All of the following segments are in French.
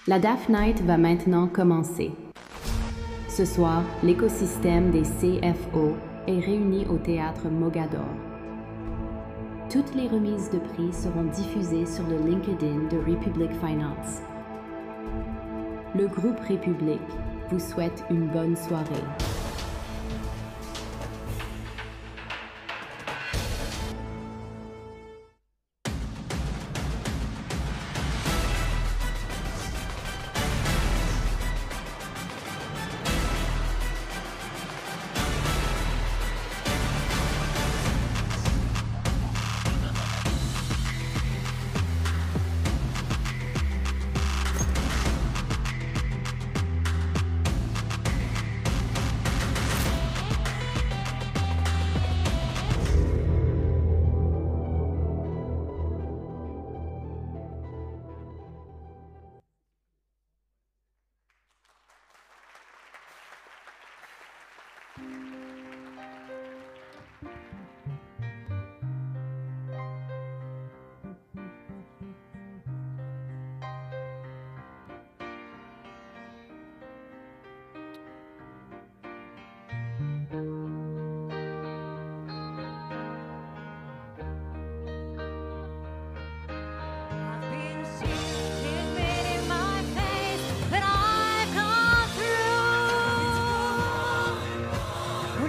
La DAF Night va maintenant commencer. Ce soir, l'écosystème des CFO est réuni au théâtre Mogador. Toutes les remises de prix seront diffusées sur le LinkedIn de Republic Finance. Le groupe République vous souhaite une bonne soirée.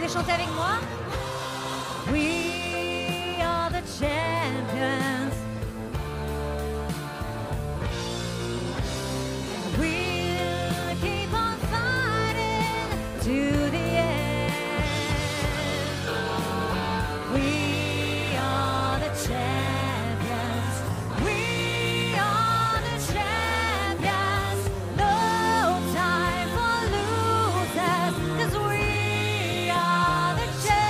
Chantez avec moi. We are the champions. We'll keep on fighting to the end. We are the champions. We are the champions. No time for losers, 'cause we are the champions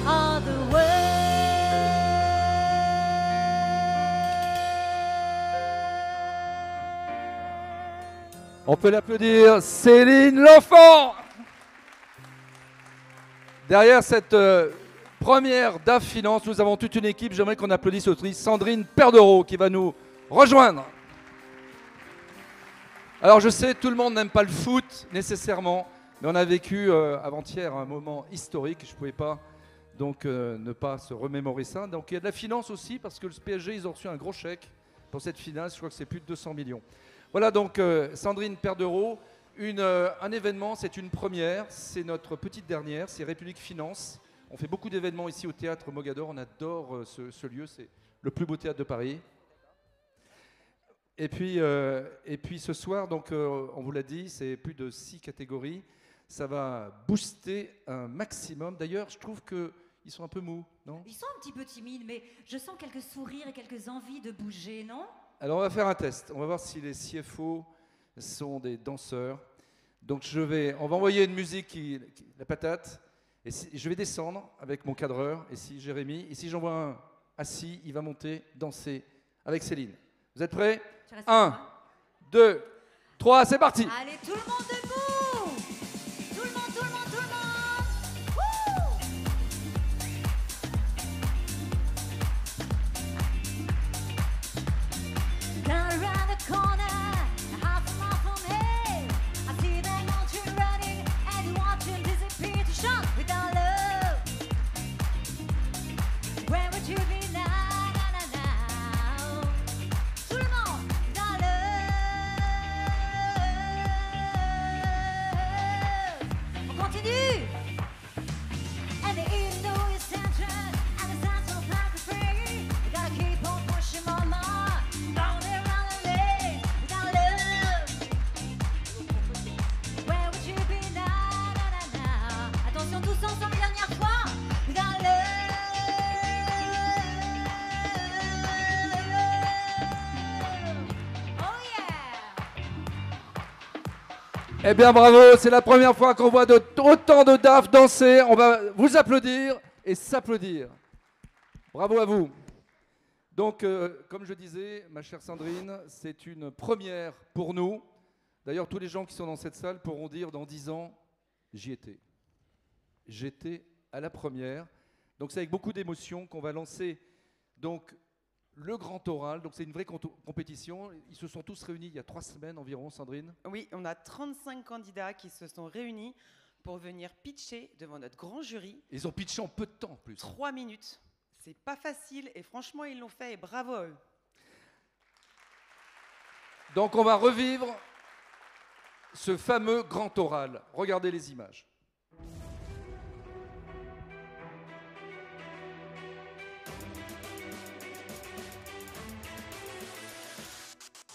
of the world. On peut l'applaudir, Céline L'Enfant. Derrière cette première DAF Finance, nous avons toute une équipe. J'aimerais qu'on applaudisse aussi Sandrine Perdereau qui va nous rejoindre. Alors je sais, tout le monde n'aime pas le foot nécessairement, mais on a vécu avant-hier un moment historique. Je ne pouvais pas donc ne pas se remémorer ça. Donc il y a de la finance aussi parce que le PSG, ils ont reçu un gros chèque pour cette finale. Je crois que c'est plus de 200 millions. Voilà donc Sandrine Perdereau, un événement, c'est une première, c'est notre petite dernière, c'est République Finance. On fait beaucoup d'événements ici au théâtre Mogador, on adore ce lieu, c'est le plus beau théâtre de Paris. Et puis ce soir, donc, on vous l'a dit, c'est plus de 6 catégories, ça va booster un maximum. D'ailleurs, je trouve qu'ils sont un peu mous, non ? Ils sont un petit peu timides, mais je sens quelques sourires et quelques envies de bouger, non ? Alors on va faire un test, on va voir si les CFO sont des danseurs. Donc on va envoyer une musique, la patate, et je vais descendre avec mon cadreur, et si Jérémy, et si j'envoie un assis, il va monter, danser avec Céline. Vous êtes prêts ? 1, 2, 3, c'est parti ! Allez, tout le monde debout ! Tout le monde, tout le monde, tout le monde ! Wouh ! Down around the corner, half a mile from here, I see them want you running, and you want to disappear to shine without love. Where would you be now, now, now, now? Tout le monde, without love. On continue. And the Indo is centered, and the sounds of like a free. You gotta keep on pushing, mama. Down there around the lane, without love. Where would you be now, now, now, now? Attention tous ensemble, dernière fois. Without love. Oh yeah. Eh bien bravo, c'est la première fois qu'on voit autant de DAF danser. On va vous applaudir et s'applaudir. Bravo à vous. Donc, comme je disais, ma chère Sandrine, c'est une première pour nous. D'ailleurs, tous les gens qui sont dans cette salle pourront dire dans 10 ans, j'y étais. J'étais à la première. Donc c'est avec beaucoup d'émotion qu'on va lancer donc, le grand oral. Donc c'est une vraie compétition. Ils se sont tous réunis il y a 3 semaines environ, Sandrine. Oui, on a 35 candidats qui se sont réunis pour venir pitcher devant notre grand jury. Ils ont pitché en peu de temps en plus. 3 minutes. C'est pas facile et franchement, ils l'ont fait et bravo à eux. Donc on va revivre ce fameux grand oral. Regardez les images.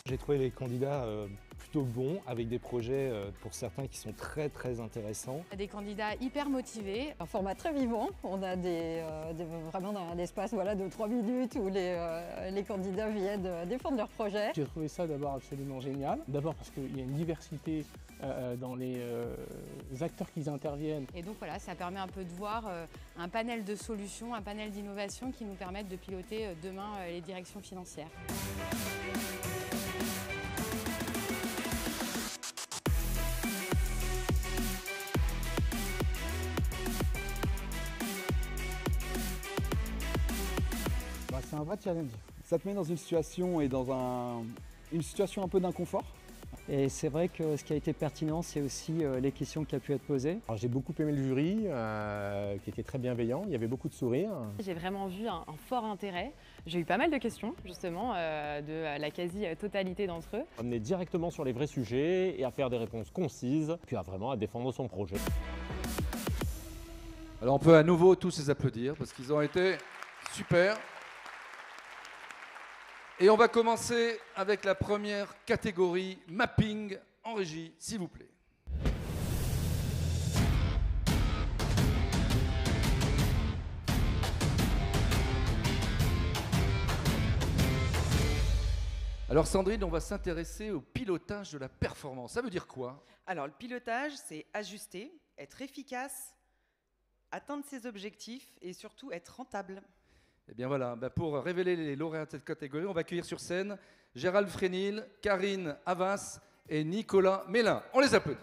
J'ai trouvé les candidats plutôt bons, avec des projets pour certains qui sont très très intéressants. Des candidats hyper motivés. Un format très vivant, on a vraiment un espace voilà, de 3 minutes où les candidats viennent défendre leur projet. J'ai trouvé ça d'abord absolument génial. D'abord parce qu'il y a une diversité dans les acteurs qui interviennent. Et donc voilà, ça permet un peu de voir un panel de solutions, un panel d'innovations qui nous permettent de piloter demain les directions financières. C'est un vrai challenge. Ça te met dans une situation et dans une situation un peu d'inconfort. Et c'est vrai que ce qui a été pertinent, c'est aussi les questions qui ont pu être posées. J'ai beaucoup aimé le jury, qui était très bienveillant, il y avait beaucoup de sourires. J'ai vraiment vu un fort intérêt. J'ai eu pas mal de questions, justement, de la quasi-totalité d'entre eux. Amener directement sur les vrais sujets et à faire des réponses concises, puis vraiment à défendre son projet. Alors on peut à nouveau tous les applaudir parce qu'ils ont été super. Et on va commencer avec la première catégorie, mapping en régie, s'il vous plaît. Alors Sandrine, on va s'intéresser au pilotage de la performance. Ça veut dire quoi? Alors, le pilotage, c'est ajuster, être efficace, atteindre ses objectifs et surtout être rentable. Eh bien voilà, pour révéler les lauréats de cette catégorie, on va accueillir sur scène Gérald Frénil, Karine Havas et Nicolas Mélin. On les applaudit.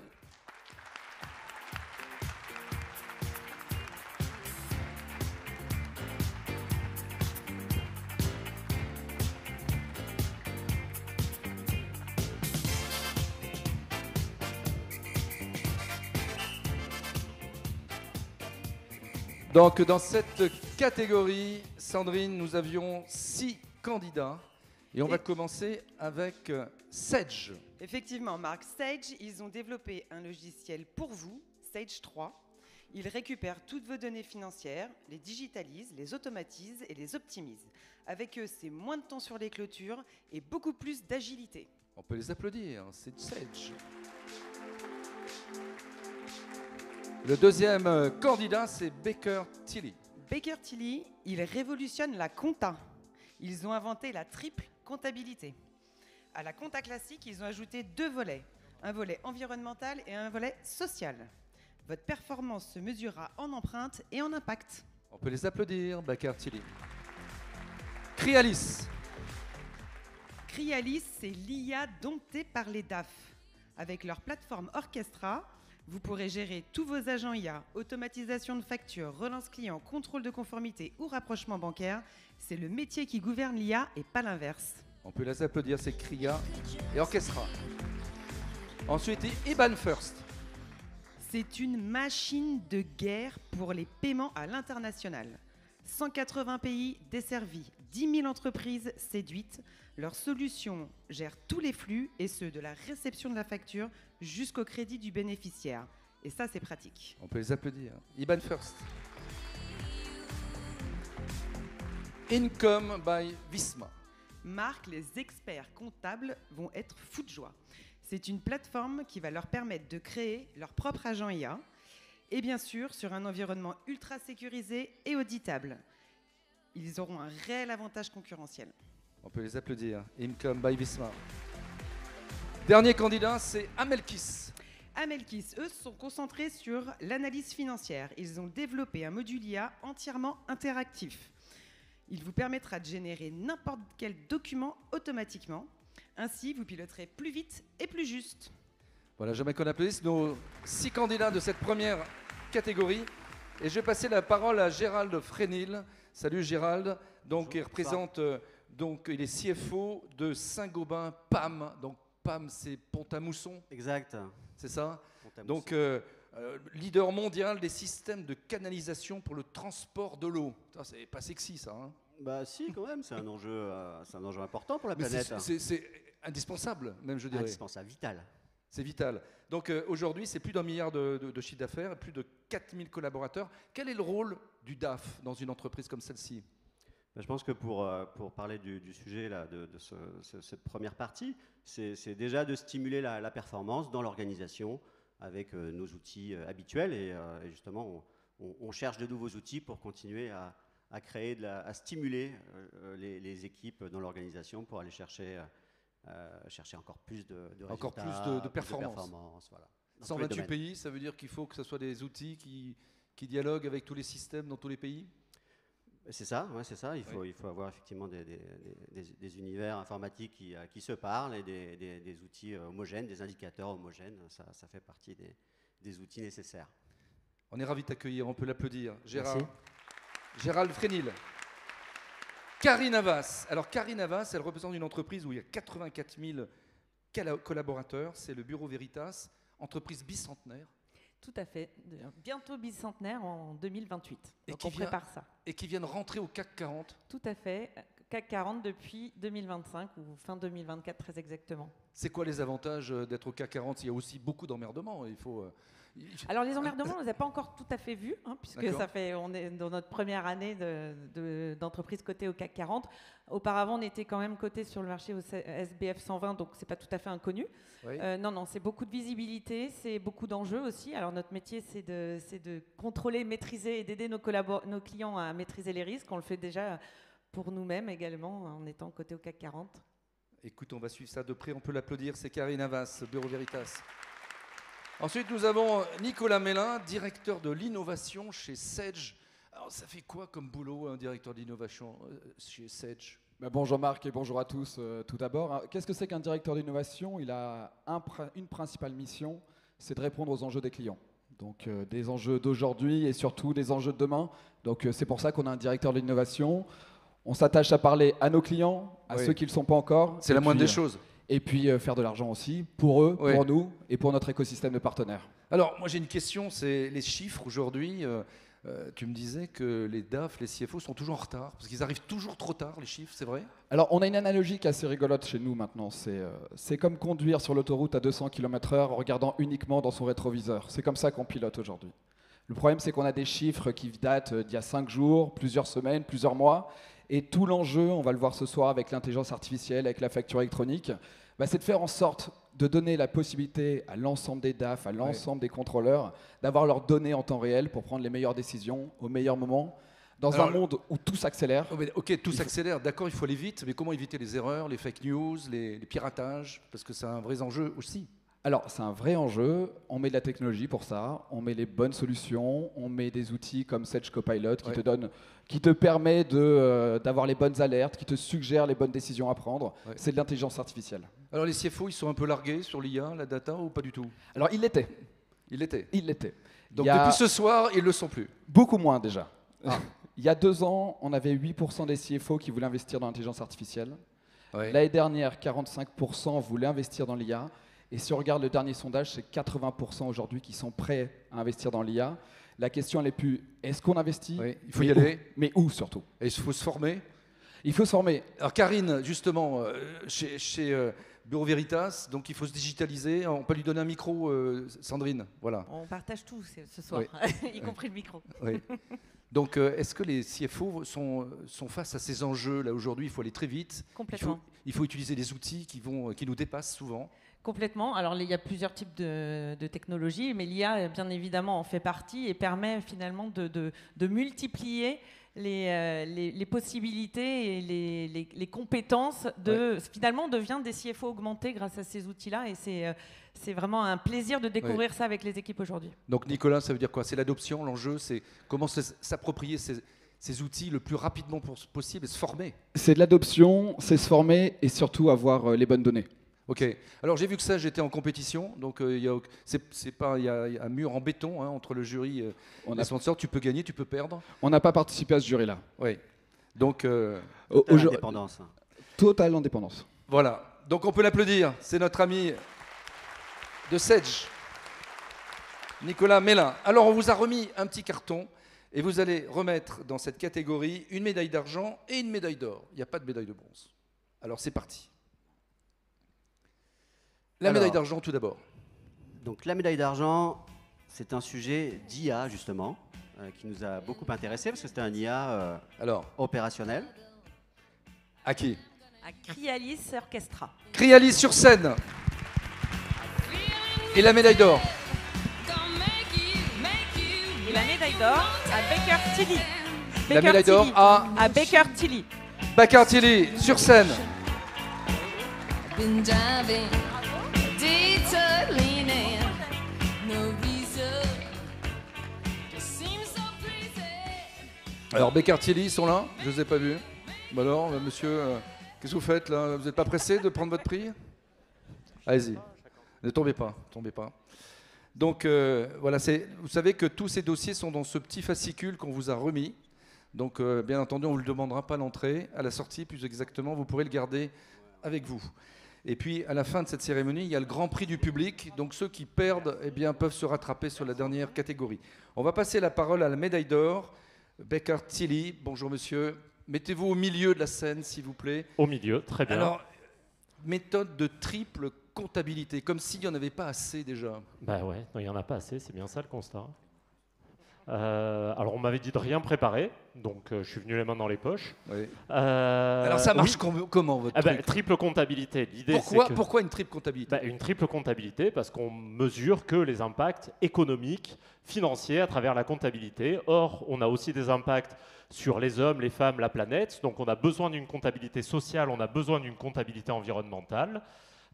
Donc dans cette catégorie, Sandrine, nous avions 6 candidats et on va commencer avec Sage. Effectivement, Marc, Sage, ils ont développé un logiciel pour vous, Sage 3. Ils récupèrent toutes vos données financières, les digitalisent, les automatisent et les optimisent. Avec eux, c'est moins de temps sur les clôtures et beaucoup plus d'agilité. On peut les applaudir, c'est Sage. Le deuxième candidat, c'est Baker Tilly. Baker Tilly, ils révolutionnent la compta. Ils ont inventé la triple comptabilité. À la compta classique, ils ont ajouté 2 volets. Un volet environnemental et un volet social. Votre performance se mesurera en empreinte et en impact. On peut les applaudir, Baker Tilly. Crialis. Crialis, c'est l'IA domptée par les DAF. Avec leur plateforme Orchestra, vous pourrez gérer tous vos agents IA, automatisation de factures, relance client, contrôle de conformité ou rapprochement bancaire. C'est le métier qui gouverne l'IA et pas l'inverse. On peut les applaudir, c'est Cria et Orchestra. Ensuite, IBAN First. C'est une machine de guerre pour les paiements à l'international. 180 pays desservis, 10 000 entreprises séduites. Leur solution gère tous les flux et ceux de la réception de la facture jusqu'au crédit du bénéficiaire. Et ça, c'est pratique. On peut les applaudir. IBAN First. Income by Visma. Marc, les experts comptables vont être fous de joie. C'est une plateforme qui va leur permettre de créer leur propre agent IA et bien sûr sur un environnement ultra sécurisé et auditable. Ils auront un réel avantage concurrentiel. On peut les applaudir. Income by Visma. Dernier candidat, c'est Amelkis. Amelkis, eux, se sont concentrés sur l'analyse financière. Ils ont développé un module IA entièrement interactif. Il vous permettra de générer n'importe quel document automatiquement. Ainsi, vous piloterez plus vite et plus juste. Voilà, j'aimerais qu'on applaudisse nos 6 candidats de cette première catégorie. Et je vais passer la parole à Gérald Frénil. Salut Gérald, donc il représente Donc, il est CFO de Saint-Gobain PAM. Donc, PAM, c'est Pont-à-Mousson. Exact. C'est ça. Pont-à-Mousson. Donc, leader mondial des systèmes de canalisation pour le transport de l'eau. Ça, c'est pas sexy, ça. Hein. Bah si, quand même, c'est un enjeu important pour la Mais planète. c'est indispensable, même, je dirais. Indispensable, vital. C'est vital. Donc aujourd'hui, c'est plus d'1 milliard de chiffre d'affaires, plus de 4000 collaborateurs. Quel est le rôle du DAF dans une entreprise comme celle-ci? Je pense que pour parler du sujet là, de cette première partie, c'est déjà de stimuler la performance dans l'organisation avec nos outils habituels. Et justement, on cherche de nouveaux outils pour continuer à créer, à stimuler les équipes dans l'organisation pour aller chercher encore plus de résultats, encore plus de performance. Voilà, 128 pays, ça veut dire qu'il faut que ce soit des outils qui dialoguent avec tous les systèmes dans tous les pays? C'est ça, ouais, c'est ça. Il faut avoir effectivement des univers informatiques qui se parlent et des outils homogènes, des indicateurs homogènes. Ça fait partie des outils nécessaires. On est ravis de t'accueillir, on peut l'applaudir. Gérald Frénil. Karine Havas. Alors Karine Havas, elle représente une entreprise où il y a 84 000 collaborateurs. C'est le Bureau Veritas, entreprise bicentenaire. Tout à fait. Bientôt bicentenaire en 2028. Donc on prépare ça. Et qui viennent rentrer au CAC 40. Tout à fait. CAC 40 depuis 2025 ou fin 2024 très exactement. C'est quoi les avantages d'être au CAC 40? Il y a aussi beaucoup d'emmerdements. Alors les emmerdements, on ne les a pas encore tout à fait vus, hein, puisque on est dans notre première année d'entreprise cotée au CAC 40. Auparavant, on était quand même coté sur le marché au SBF 120, donc c'est pas tout à fait inconnu. Oui. Non, c'est beaucoup de visibilité, c'est beaucoup d'enjeux aussi. Alors notre métier, c'est de contrôler, maîtriser et d'aider nos clients à maîtriser les risques. On le fait déjà pour nous-mêmes également en étant coté au CAC 40. Écoute, on va suivre ça de près, on peut l'applaudir. C'est Karine Havas, Bureau Veritas. Ensuite, nous avons Nicolas Mélin, directeur de l'innovation chez Sedge. Alors, ça fait quoi comme boulot, un directeur d'innovation chez Sedge? Bonjour Marc et bonjour à tous. Tout d'abord, qu'est-ce que c'est qu'un directeur d'innovation? Il a une principale mission, c'est de répondre aux enjeux des clients. Donc des enjeux d'aujourd'hui et surtout des enjeux de demain. Donc c'est pour ça qu'on a un directeur de l'innovation. On s'attache à parler à nos clients, à ceux qui ne le sont pas encore. C'est la moindre des choses. Et puis faire de l'argent aussi, pour eux, pour nous et pour notre écosystème de partenaires. Alors, moi j'ai une question, c'est les chiffres aujourd'hui. Tu me disais que les DAF, les CFO sont toujours en retard, parce qu'ils arrivent toujours trop tard, les chiffres, c'est vrai? Alors, on a une analogie qui est assez rigolote chez nous maintenant. C'est comme conduire sur l'autoroute à 200 km/h en regardant uniquement dans son rétroviseur. C'est comme ça qu'on pilote aujourd'hui. Le problème, c'est qu'on a des chiffres qui datent d'il y a 5 jours, plusieurs semaines, plusieurs mois. Et tout l'enjeu, on va le voir ce soir avec l'intelligence artificielle, avec la facture électronique, c'est de faire en sorte de donner la possibilité à l'ensemble des DAF, à l'ensemble des contrôleurs, d'avoir leurs données en temps réel pour prendre les meilleures décisions au meilleur moment, dans un monde où tout s'accélère. Ok, tout s'accélère, d'accord, il faut aller vite, mais comment éviter les erreurs, les fake news, les piratages? Parce que c'est un vrai enjeu aussi. Alors, c'est un vrai enjeu. On met de la technologie pour ça. On met les bonnes solutions. On met des outils comme Sedge Copilot qui te permet d'avoir les bonnes alertes, qui te suggère les bonnes décisions à prendre. C'est de l'intelligence artificielle. Alors, les CFO, ils sont un peu largués sur l'IA, la data, ou pas du tout? Alors, ils l'étaient. Donc, depuis ce soir, ils ne le sont plus? Beaucoup moins déjà. Il y a 2 ans, on avait 8% des CFO qui voulaient investir dans l'intelligence artificielle. L'année dernière, 45% voulaient investir dans l'IA. Et si on regarde le dernier sondage, c'est 80% aujourd'hui qui sont prêts à investir dans l'IA. La question, elle est plus, est-ce qu'on investit? Il faut y aller. Mais où surtout? Et il faut se former? Il faut se former. Alors Karine, justement, chez Bureau Veritas, donc il faut se digitaliser. On peut lui donner un micro, Sandrine, voilà. On partage tout ce soir, y compris le micro. Donc, est-ce que les CFO sont face à ces enjeux là aujourd'hui? Il faut aller très vite. Complètement. Il faut utiliser des outils qui nous dépassent souvent. Complètement. Alors, il y a plusieurs types de technologies, mais l'IA, bien évidemment, en fait partie et permet finalement de multiplier les possibilités et les compétences. Finalement, on devient des CFO augmentés grâce à ces outils-là et c'est vraiment un plaisir de découvrir ça avec les équipes aujourd'hui. Donc, Nicolas, ça veut dire quoi? C'est l'adoption, l'enjeu, c'est comment s'approprier ces outils le plus rapidement possible et se former. C'est de l'adoption, c'est se former et surtout avoir les bonnes données. Ok. Alors j'ai vu que ça, j'étais en compétition, donc il y a un mur en béton entre le jury et les sponsors. Tu peux gagner, tu peux perdre. On n'a pas participé à ce jury-là. Oui. Donc l'indépendance. Totale indépendance. Voilà. Donc on peut l'applaudir. C'est notre ami de Sedge, Nicolas Mélin. Alors on vous a remis un petit carton et vous allez remettre dans cette catégorie une médaille d'argent et une médaille d'or. Il n'y a pas de médaille de bronze. Alors c'est parti. La médaille d'argent tout d'abord. Donc la médaille d'argent, c'est un sujet d'IA justement, qui nous a beaucoup intéressé parce que c'était un IA opérationnel. À qui? À Crialis Orchestra. Crialis sur scène. Et la médaille d'or? Et la médaille d'or à Baker Tilly. La médaille d'or à Baker Tilly. Baker Tilly sur scène. Alors Baker Tilly, ils sont là, je ne les ai pas vus. Bah alors, monsieur, qu'est-ce que vous faites là? Vous n'êtes pas pressé de prendre votre prix? Allez-y, ne tombez pas, tombez pas. Donc voilà, vous savez que tous ces dossiers sont dans ce petit fascicule qu'on vous a remis. Donc bien entendu, on ne vous le demandera pas à l'entrée, à la sortie plus exactement, vous pourrez le garder avec vous. Et puis à la fin de cette cérémonie, il y a le grand prix du public. Donc ceux qui perdent eh bien, peuvent se rattraper sur la dernière catégorie. On va passer la parole à la médaille d'or. Baker Tilly, bonjour monsieur. Mettez-vous au milieu de la scène, s'il vous plaît. Au milieu, très bien. Alors, méthode de triple comptabilité, comme s'il n'y en avait pas assez déjà. Bah ouais, non, il n'y en a pas assez, c'est bien ça le constat. Alors on m'avait dit de rien préparer, donc je suis venu les mains dans les poches. Oui. Alors ça marche comment votre truc? Triple comptabilité. L'idée, pourquoi une triple comptabilité? Une triple comptabilité parce qu'on mesure que les impacts économiques, financiers à travers la comptabilité. Or, on a aussi des impacts sur les hommes, les femmes, la planète. Donc on a besoin d'une comptabilité sociale, on a besoin d'une comptabilité environnementale.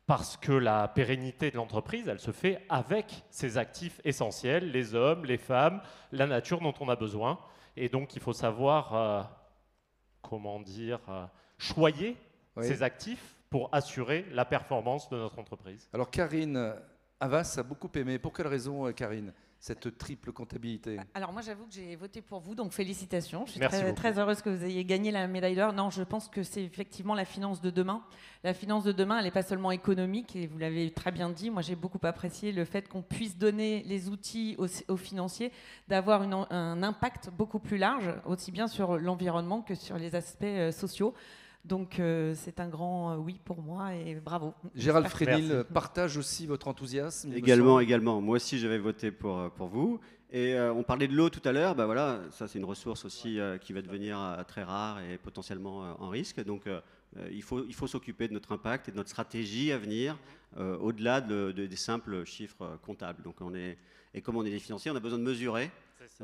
Parce que la pérennité de l'entreprise, elle se fait avec ses actifs essentiels, les hommes, les femmes, la nature dont on a besoin. Et donc, il faut savoir, choyer ces actifs pour assurer la performance de notre entreprise. Alors, Karine Havas a beaucoup aimé. Pour quelle raison, Karine, cette triple comptabilité? Alors moi j'avoue que j'ai voté pour vous, donc félicitations. Je suis très heureuse que vous ayez gagné la médaille d'or. Non, je pense que c'est effectivement la finance de demain. La finance de demain, elle n'est pas seulement économique, et vous l'avez très bien dit. Moi j'ai beaucoup apprécié le fait qu'on puisse donner les outils aux financiers, d'avoir un impact beaucoup plus large, aussi bien sur l'environnement que sur les aspects sociaux. Donc c'est un grand oui pour moi et bravo. Gérald Frénil partage aussi votre enthousiasme? Également. Moi aussi j'avais voté pour vous. Et on parlait de l'eau tout à l'heure, bah voilà, ça c'est une ressource aussi qui va devenir très rare et potentiellement en risque. Donc il faut s'occuper de notre impact et de notre stratégie à venir au-delà des simples chiffres comptables. Donc et comme on est des financiers, on a besoin de mesurer.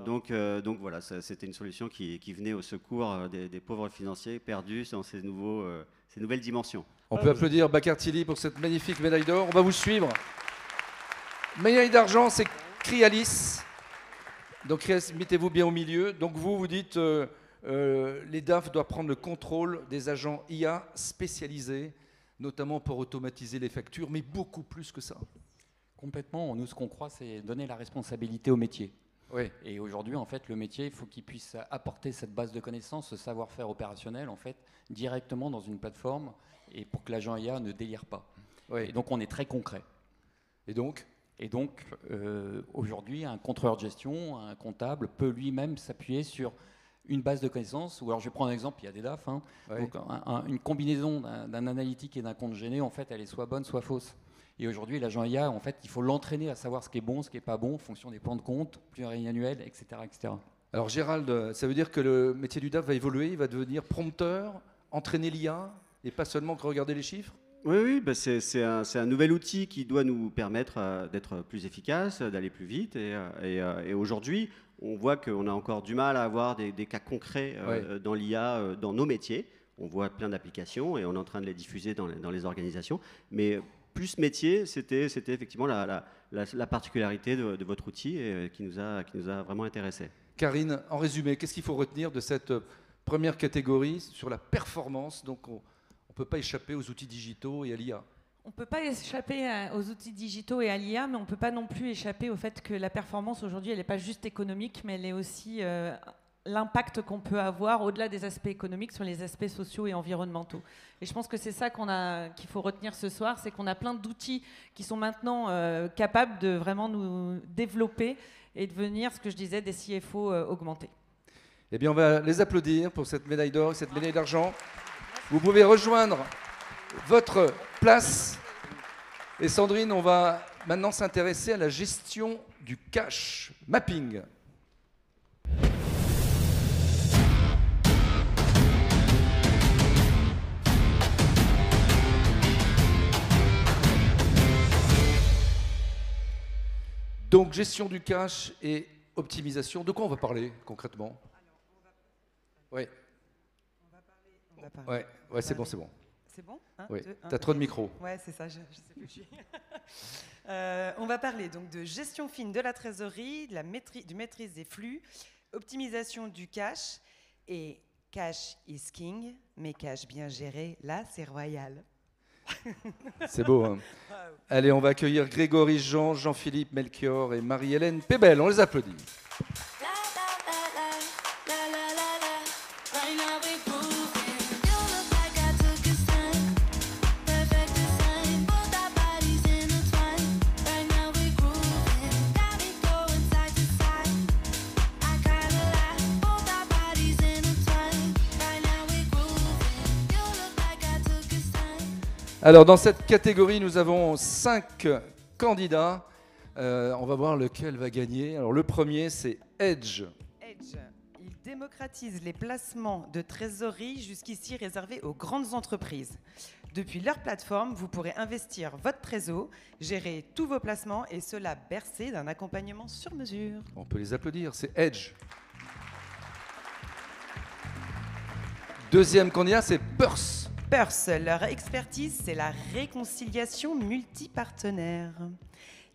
Donc voilà, c'était une solution qui venait au secours des pauvres financiers perdus dans ces nouvelles dimensions. On peut applaudir Baker Tilly pour cette magnifique médaille d'or. On va vous suivre. Médaille d'argent, c'est Crialis. Donc Crialis, mettez-vous bien au milieu. Donc vous dites les DAF doivent prendre le contrôle des agents IA spécialisés, notamment pour automatiser les factures, mais beaucoup plus que ça. Complètement. Nous, ce qu'on croit, c'est donner la responsabilité au métier. Oui. Et aujourd'hui, en fait, le métier, il faut qu'il puisse apporter cette base de connaissances, ce savoir-faire opérationnel, en fait, directement dans une plateforme, et pour que l'agent IA ne délire pas. Oui. Et donc, on est très concret. Et donc aujourd'hui, un contrôleur de gestion, un comptable peut lui-même s'appuyer sur une base de connaissances. Ou alors, je vais prendre un exemple. Il y a des DAF. Hein, oui. Donc, une combinaison d'un analytique et d'un compte gêné, en fait, elle est soit bonne, soit fausse. Et aujourd'hui, l'agent IA, en fait, il faut l'entraîner à savoir ce qui est bon, ce qui n'est pas bon, en fonction des plans de compte, pluriannuels, etc., etc. Alors Gérald, ça veut dire que le métier du DAF va évoluer, il va devenir prompteur, entraîner l'IA, et pas seulement que regarder les chiffres? Oui, bah c'est un nouvel outil qui doit nous permettre d'être plus efficace, d'aller plus vite. Et aujourd'hui, on voit qu'on a encore du mal à avoir des cas concrets dans l'IA, dans nos métiers. On voit plein d'applications et on est en train de les diffuser dans les organisations. Mais plus métier, c'était effectivement la particularité de votre outil et qui nous a vraiment intéressés. Karine, en résumé, qu'est-ce qu'il faut retenir de cette première catégorie sur la performance? Donc on ne peut pas échapper aux outils digitaux et à l'IA. On ne peut pas échapper aux outils digitaux et à l'IA, mais on ne peut pas non plus échapper au fait que la performance aujourd'hui, elle n'est pas juste économique, mais elle est aussi l'impact qu'on peut avoir au-delà des aspects économiques sur les aspects sociaux et environnementaux. Et je pense que c'est ça qu'il faut retenir ce soir, c'est qu'on a plein d'outils qui sont maintenant capables de vraiment nous développer et devenir, ce que je disais, des CFO augmentés. Eh bien, on va les applaudir pour cette médaille d'or, cette médaille d'argent. Vous pouvez rejoindre votre place. Et Sandrine, on va maintenant s'intéresser à la gestion du cash mapping. Donc, gestion du cash et optimisation. De quoi on va parler concrètement? Oui. Ouais, c'est bon, c'est bon. C'est bon? Oui, tu as trop de micros. Ouais, c'est ça, je sais plus. On va parler donc de gestion fine de la trésorerie, de du maîtrise des flux, optimisation du cash. Et cash is king, mais cash bien géré, là, c'est royal. C'est beau, hein. Allez, on va accueillir Grégory Jean, Jean-Philippe Melchior et Marie-Hélène Pébel. On les applaudit. Alors, dans cette catégorie, nous avons 5 candidats. On va voir lequel va gagner. Alors, le premier, c'est Edge. Edge, il démocratise les placements de trésorerie jusqu'ici réservés aux grandes entreprises. Depuis leur plateforme, vous pourrez investir votre trésor, gérer tous vos placements et cela bercé d'un accompagnement sur mesure. On peut les applaudir, c'est Edge. Deuxième candidat, c'est Purse. Purse, leur expertise, c'est la réconciliation multipartenaire.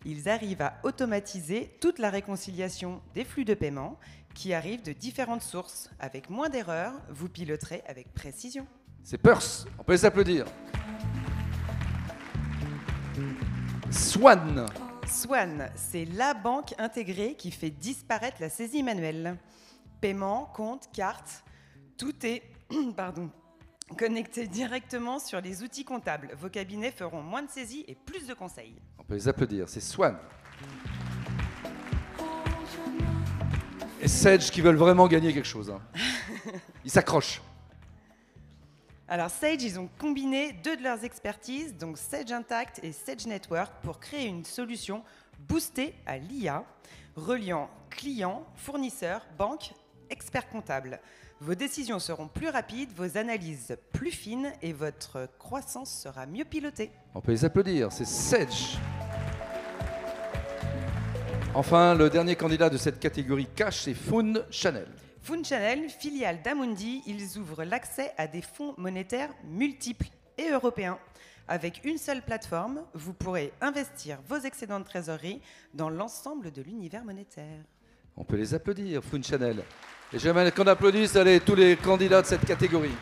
Ils arrivent à automatiser toute la réconciliation des flux de paiement qui arrivent de différentes sources. Avec moins d'erreurs, vous piloterez avec précision. C'est Purse, on peut les applaudir. Swan. Swan, c'est la banque intégrée qui fait disparaître la saisie manuelle. Paiement, compte, carte, tout est connecté directement sur les outils comptables. Vos cabinets feront moins de saisies et plus de conseils. On peut les applaudir, c'est Swan. Et Sage qui veulent vraiment gagner quelque chose, hein. Ils s'accrochent. Alors Sage, ils ont combiné 2 de leurs expertises, donc Sage Intact et Sage Network, pour créer une solution boostée à l'IA, reliant clients, fournisseurs, banques, experts comptables. Vos décisions seront plus rapides, vos analyses plus fines et votre croissance sera mieux pilotée. On peut les applaudir, c'est Sage. Enfin, le dernier candidat de cette catégorie cash, c'est Found Channel. Found Channel, filiale d'Amundi, ils ouvrent l'accès à des fonds monétaires multiples et européens. Avec une seule plateforme, vous pourrez investir vos excédents de trésorerie dans l'ensemble de l'univers monétaire. On peut les applaudir, Found Channel. Et j'aimerais qu'on applaudisse tous les candidats de cette catégorie.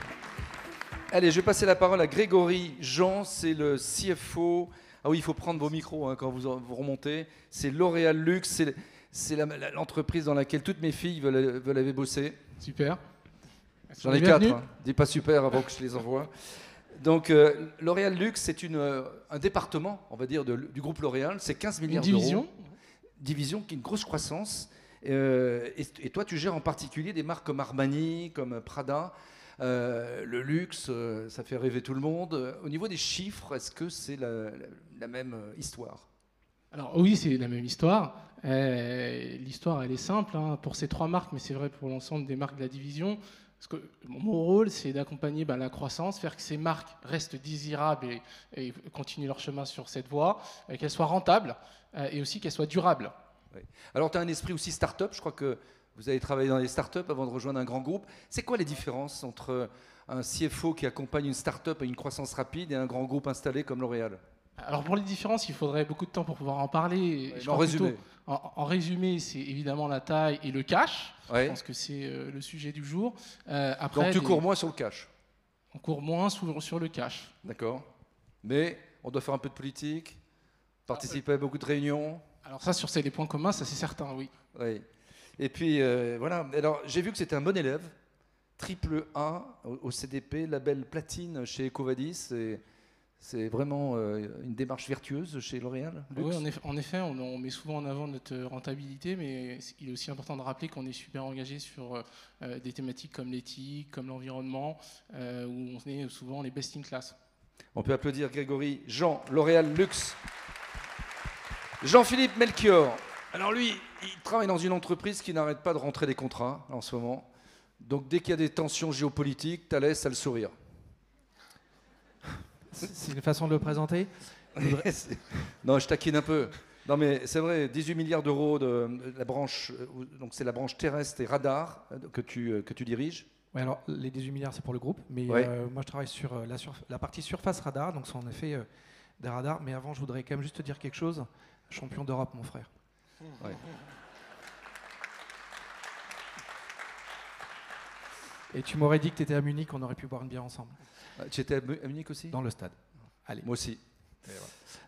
Allez, je vais passer la parole à Grégory Jean, c'est le CFO. Ah oui, il faut prendre vos micros hein, quand vous remontez. C'est L'Oréal Luxe, c'est l'entreprise dans laquelle toutes mes filles veulent aller bosser. Super. J'en ai 4, hein. Dis pas super avant que je les envoie. Donc, L'Oréal Luxe, c'est un département, on va dire, du groupe L'Oréal. C'est 15 milliards d'euros. Division. Division qui a une grosse croissance. Et toi, tu gères en particulier des marques comme Armani, comme Prada. Le luxe, ça fait rêver tout le monde. Au niveau des chiffres, est-ce que c'est la même histoire? Alors oui, c'est la même histoire. L'histoire, elle est simple hein, pour ces 3 marques, mais c'est vrai pour l'ensemble des marques de la division. Parce que mon rôle, c'est d'accompagner la croissance, faire que ces marques restent désirables et continuent leur chemin sur cette voie, qu'elles soient rentables et aussi qu'elles soient durables. Oui. Alors, tu as un esprit aussi start-up. Je crois que vous avez travaillé dans les start-up avant de rejoindre un grand groupe. C'est quoi les différences entre un CFO qui accompagne une start-up à une croissance rapide et un grand groupe installé comme L'Oréal? Alors pour les différences, il faudrait beaucoup de temps pour pouvoir en parler. En résumé. En résumé, c'est évidemment la taille et le cash. Ouais. Je pense que c'est le sujet du jour. Après, donc tu cours moins sur le cash? On court moins sur le cash. D'accord. Mais on doit faire un peu de politique, participer à beaucoup de réunions. Alors ça, sur les points communs, ça c'est certain, oui. Oui. Et puis voilà. Alors j'ai vu que c'était un bon élève, triple A au CDP, label platine chez Ecovadis. C'est vraiment une démarche vertueuse chez L'Oréal. Oui, en effet, on met souvent en avant notre rentabilité, mais il est aussi important de rappeler qu'on est super engagé sur des thématiques comme l'éthique, comme l'environnement, où on est souvent les best in class. On peut applaudir Grégory Jean, L'Oréal Luxe. Jean-Philippe Melchior. Alors lui, il travaille dans une entreprise qui n'arrête pas de rentrer des contrats en ce moment. Donc dès qu'il y a des tensions géopolitiques, Thales a le sourire. C'est une façon de le présenter. Non, je taquine un peu. Non, mais c'est vrai, 18 milliards d'euros de la branche, donc c'est la branche terrestre et radar que tu diriges. Oui, alors les 18 milliards, c'est pour le groupe, mais Ouais. moi je travaille sur la partie surface radar, donc c'est en effet des radars. Mais avant, je voudrais quand même juste te dire quelque chose. Champion d'Europe, mon frère. Ouais. Et tu m'aurais dit que tu étais à Munich, on aurait pu boire une bière ensemble. Tu étais à Munich aussi? Dans le stade. Allez. Moi aussi.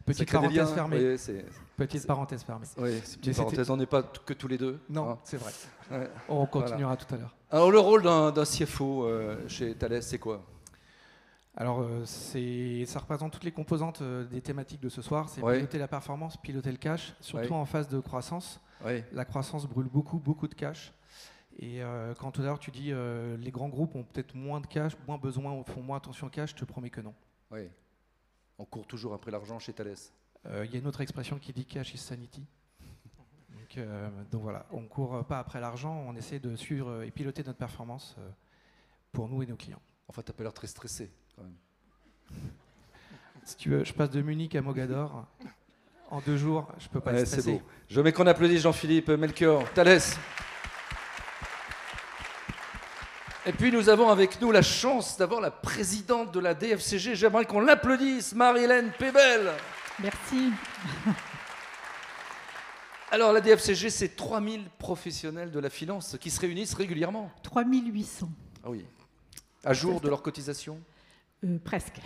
Petite Ça crée des parenthèse liens. fermée. Oui, Petite parenthèse fermée. Oui, Mais petite c'était- parenthèse. On n'est pas que tous les deux. Non, hein. c'est vrai. Ouais. On continuera tout à l'heure. Alors le rôle d'un CFO chez Thales, c'est quoi? Alors, ça représente toutes les composantes des thématiques de ce soir. C'est Ouais. piloter la performance, piloter le cash, surtout Ouais. en phase de croissance. Ouais. La croissance brûle beaucoup de cash. Et quand tout à l'heure tu dis les grands groupes ont peut-être moins de cash, moins besoin, font moins attention au cash, je te promets que non. Oui. On court toujours après l'argent chez Thales. Il y a une autre expression qui dit cash is sanity. Donc voilà, on ne court pas après l'argent, on essaie de suivre et piloter notre performance pour nous et nos clients. Enfin, tu n'as pas l'air très stressé quand même. Si tu veux, je passe de Munich à Mogador. En 2 jours, je peux pas Ouais, être c'est stressé. beau. Je mets qu'on applaudisse Jean-Philippe Melchior, Thales. Et puis nous avons avec nous la chance d'avoir la présidente de la DFCG. J'aimerais qu'on l'applaudisse, Marie-Hélène Pébel. Merci. Alors la DFCG, c'est 3000 professionnels de la finance qui se réunissent régulièrement. 3800. Ah oui. À jour de leur cotisation? Presque.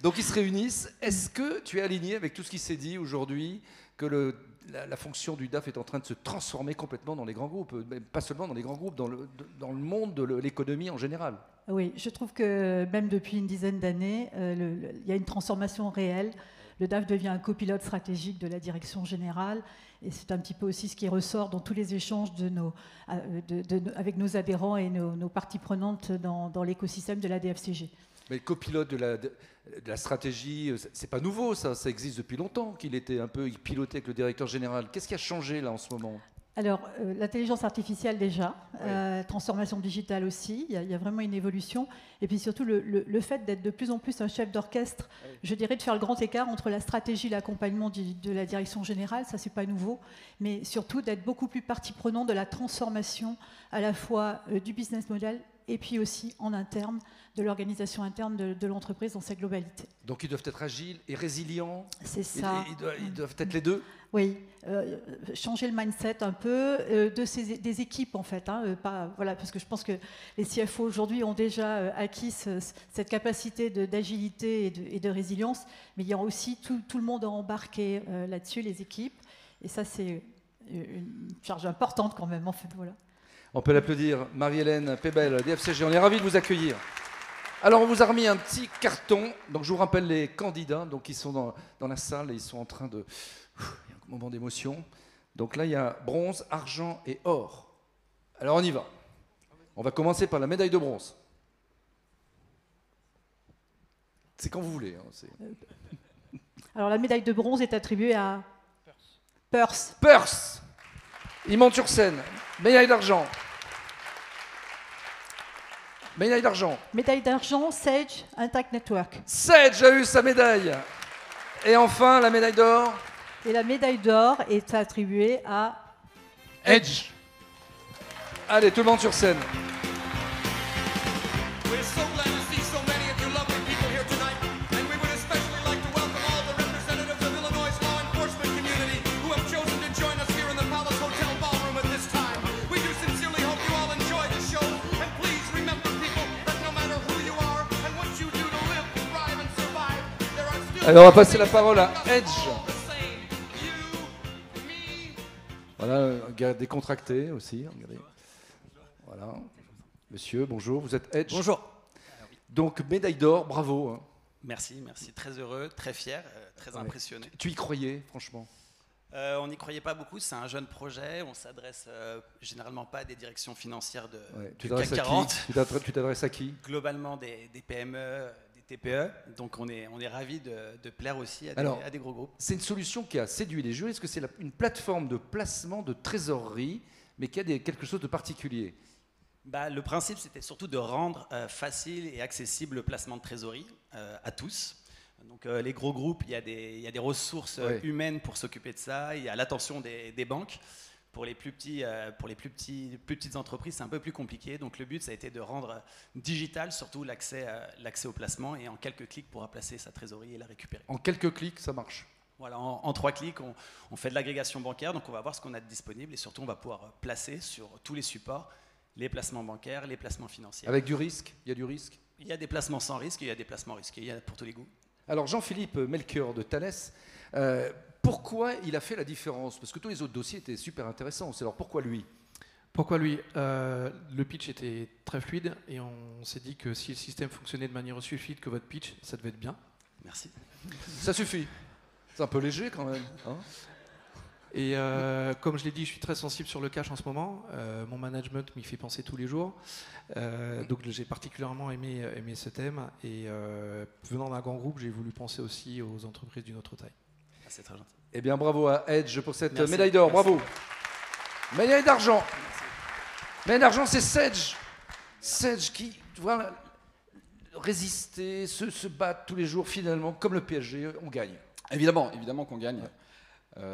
Donc ils se réunissent. Est-ce que tu es aligné avec tout ce qui s'est dit aujourd'hui, que la fonction du DAF est en train de se transformer complètement dans les grands groupes, mais pas seulement dans les grands groupes, dans le monde de l'économie en général? Oui, je trouve que même depuis une dizaine d'années, il y a une transformation réelle. Le DAF devient un copilote stratégique de la direction générale et c'est un petit peu aussi ce qui ressort dans tous les échanges avec nos adhérents et nos parties prenantes dans l'écosystème de la DFCG. Mais le copilote de la stratégie, c'est pas nouveau, ça existe depuis longtemps qu'il était un peu piloté avec le directeur général. Qu'est-ce qui a changé là en ce moment? Alors, l'intelligence artificielle déjà, transformation digitale aussi, il y a vraiment une évolution. Et puis surtout, le fait d'être de plus en plus un chef d'orchestre, je dirais de faire le grand écart entre la stratégie et l'accompagnement de la direction générale, ça c'est pas nouveau, mais surtout d'être beaucoup plus partie prenante de la transformation à la fois du business model et puis aussi en interne, de l'organisation interne de l'entreprise dans sa globalité. Donc ils doivent être agiles et résilients. C'est ça. Ils doivent être les deux. Oui, changer le mindset un peu des équipes en fait, voilà, parce que je pense que les CFO aujourd'hui ont déjà acquis cette capacité d'agilité et de résilience, mais il y a aussi tout le monde à embarquer là-dessus, les équipes, et ça c'est une charge importante quand même en fait, voilà. On peut l'applaudir, Marie-Hélène Pébel, DFCG. On est ravis de vous accueillir. Alors, on vous a remis un petit carton. Donc, je vous rappelle les candidats donc, ils sont dans la salle et ils sont en train de... Il y a un moment d'émotion. Donc là, il y a bronze, argent et or. Alors, on y va. On va commencer par la médaille de bronze. C'est quand vous voulez. Alors, la médaille de bronze est attribuée à Perse. Perse. Il monte sur scène. Médaille d'argent. Médaille d'argent. Médaille d'argent, Sage Intact Network. Sage a eu sa médaille. Et enfin, la médaille d'or. Et la médaille d'or est attribuée à Edge. Allez, tout le monde sur scène. Alors on va passer la parole à Edge. Voilà, un gars décontracté aussi. Regardez. Voilà. Monsieur, bonjour, vous êtes Edge. Bonjour. Donc, médaille d'or, bravo. Hein. Merci, très heureux, très fier, très impressionné. Tu y croyais, franchement? On n'y croyait pas beaucoup, c'est un jeune projet, on s'adresse généralement pas à des directions financières de du CAC 40. Tu t'adresses à qui? Globalement des PME, des TPE, donc on est ravis de plaire aussi à des gros groupes. C'est une solution qui a séduit les jurys, est-ce que c'est une plateforme de placement de trésorerie, mais qui a quelque chose de particulier? Le principe, c'était surtout de rendre facile et accessible le placement de trésorerie à tous. Donc les gros groupes, il y a des ressources humaines pour s'occuper de ça, il y a l'attention des banques. Pour les plus petites entreprises, c'est un peu plus compliqué. Donc le but, ça a été de rendre digital surtout l'accès au placement, et en quelques clics, pourra placer sa trésorerie et la récupérer. En quelques clics, ça marche? Voilà, en 3 clics, on fait de l'agrégation bancaire, donc on va voir ce qu'on a de disponible, et surtout on va pouvoir placer sur tous les supports les placements bancaires, les placements financiers. Avec du risque? Il y a du risque? Il y a des placements sans risque, il y a des placements risqués, il y a pour tous les goûts. Alors Jean-Philippe Melchior de Thales, pourquoi il a fait la différence? Parce que tous les autres dossiers étaient super intéressants. Alors pourquoi lui? Pourquoi lui? Le pitch était très fluide et on s'est dit que si le système fonctionnait de manière aussi fluide que votre pitch, ça devait être bien. Merci. Ça suffit. C'est un peu léger quand même. Hein? Et comme je l'ai dit, je suis très sensible sur le cash en ce moment. Mon management m'y fait penser tous les jours. Donc j'ai particulièrement aimé ce thème. Et venant d'un grand groupe, j'ai voulu penser aussi aux entreprises d'une autre taille. Ah, c'est très gentil. Eh bien, bravo à Edge pour cette Merci. médaille d'or. Merci. Bravo. Médaille d'argent. Médaille d'argent, c'est Sedge. Sedge qui doit résister, se battre tous les jours. Finalement, comme le PSG, on gagne. Évidemment qu'on gagne.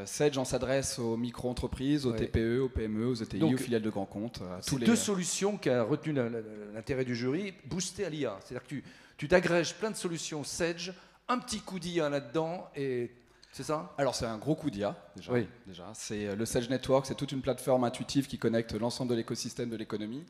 Sedge, on s'adresse aux micro-entreprises, aux TPE, aux PME, aux ETI, aux filiales de grands comptes. C'est deux solutions qui a retenu l'intérêt du jury, boostées à l'IA. C'est-à-dire que tu t'agrèges plein de solutions Sedge, un petit coup d'IA là-dedans, et c'est ça? Alors c'est un gros coup d'IA, déjà. Oui. C'est le Sedge Network, c'est toute une plateforme intuitive qui connecte l'ensemble de l'écosystème de l'économie.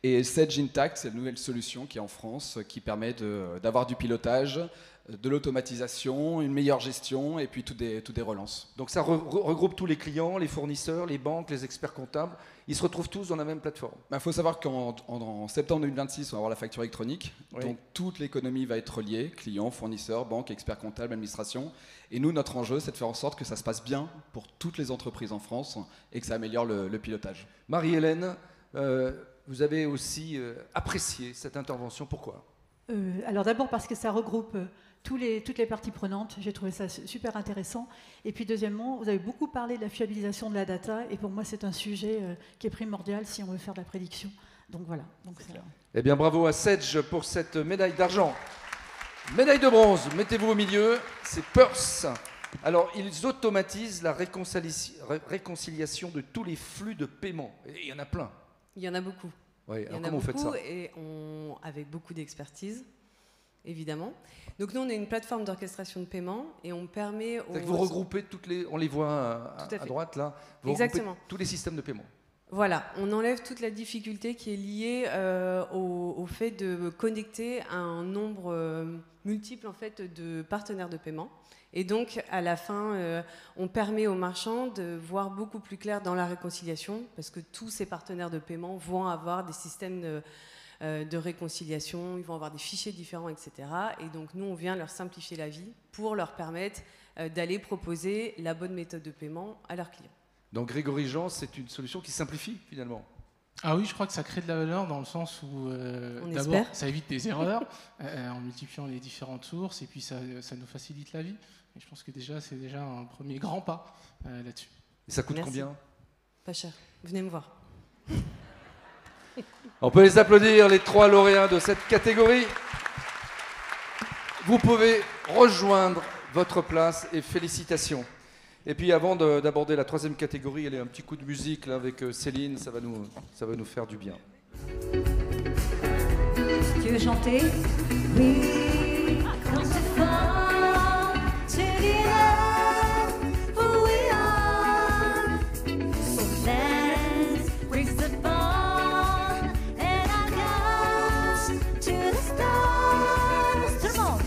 Et Sedge Intact, c'est la nouvelle solution qui est en France, qui permet d'avoir du pilotage, de l'automatisation, une meilleure gestion et puis toutes des relances. Donc ça regroupe tous les clients, les fournisseurs, les banques, les experts comptables. Ils se retrouvent tous dans la même plateforme. Il faut savoir qu'en septembre 2026, on va avoir la facture électronique. Oui. Donc toute l'économie va être reliée, clients, fournisseurs, banques, experts comptables, administration. Et nous, notre enjeu, c'est de faire en sorte que ça se passe bien pour toutes les entreprises en France et que ça améliore le pilotage. Marie-Hélène, vous avez aussi apprécié cette intervention. Pourquoi? Alors d'abord parce que ça regroupe toutes les parties prenantes, j'ai trouvé ça super intéressant. Et puis deuxièmement, vous avez beaucoup parlé de la fiabilisation de la data, et pour moi c'est un sujet qui est primordial si on veut faire de la prédiction. Donc voilà. Eh bien bravo à Sedge pour cette médaille d'argent. Médaille de bronze, mettez-vous au milieu, c'est Purse. Alors ils automatisent la réconciliation de tous les flux de paiement. Et il y en a plein. Il y en a beaucoup. Oui, il y en a comment vous faites beaucoup, ça? et avec beaucoup d'expertise, évidemment. Donc nous, on est une plateforme d'orchestration de paiement et on permet aux... Vous regroupez on les voit à droite là, vous Exactement. regroupez tous les systèmes de paiement. Voilà, on enlève toute la difficulté qui est liée au fait de connecter un nombre multiple en fait, de partenaires de paiement. Et donc, à la fin, on permet aux marchands de voir beaucoup plus clair dans la réconciliation, parce que tous ces partenaires de paiement vont avoir des systèmes de réconciliation, ils vont avoir des fichiers différents, etc. Et donc, nous, on vient leur simplifier la vie pour leur permettre d'aller proposer la bonne méthode de paiement à leurs clients. Donc, Grégory Jean, c'est une solution qui simplifie, finalement. Ah oui, je crois que ça crée de la valeur dans le sens où, d'abord, ça évite des erreurs en multipliant les différentes sources, et puis ça nous facilite la vie. Et je pense que c'est déjà un premier grand pas là-dessus. Et ça coûte combien? Pas cher. Venez me voir. On peut les applaudir, les 3 lauréats de cette catégorie. Vous pouvez rejoindre votre place et félicitations. Et puis avant d'aborder la 3e catégorie, il y a un petit coup de musique là, avec Céline, ça va nous faire du bien. Tu veux chanter? Oui, quand c'est fort, tu diras who we are. So let's raise the bar and I goes to the stars. Tout le monde.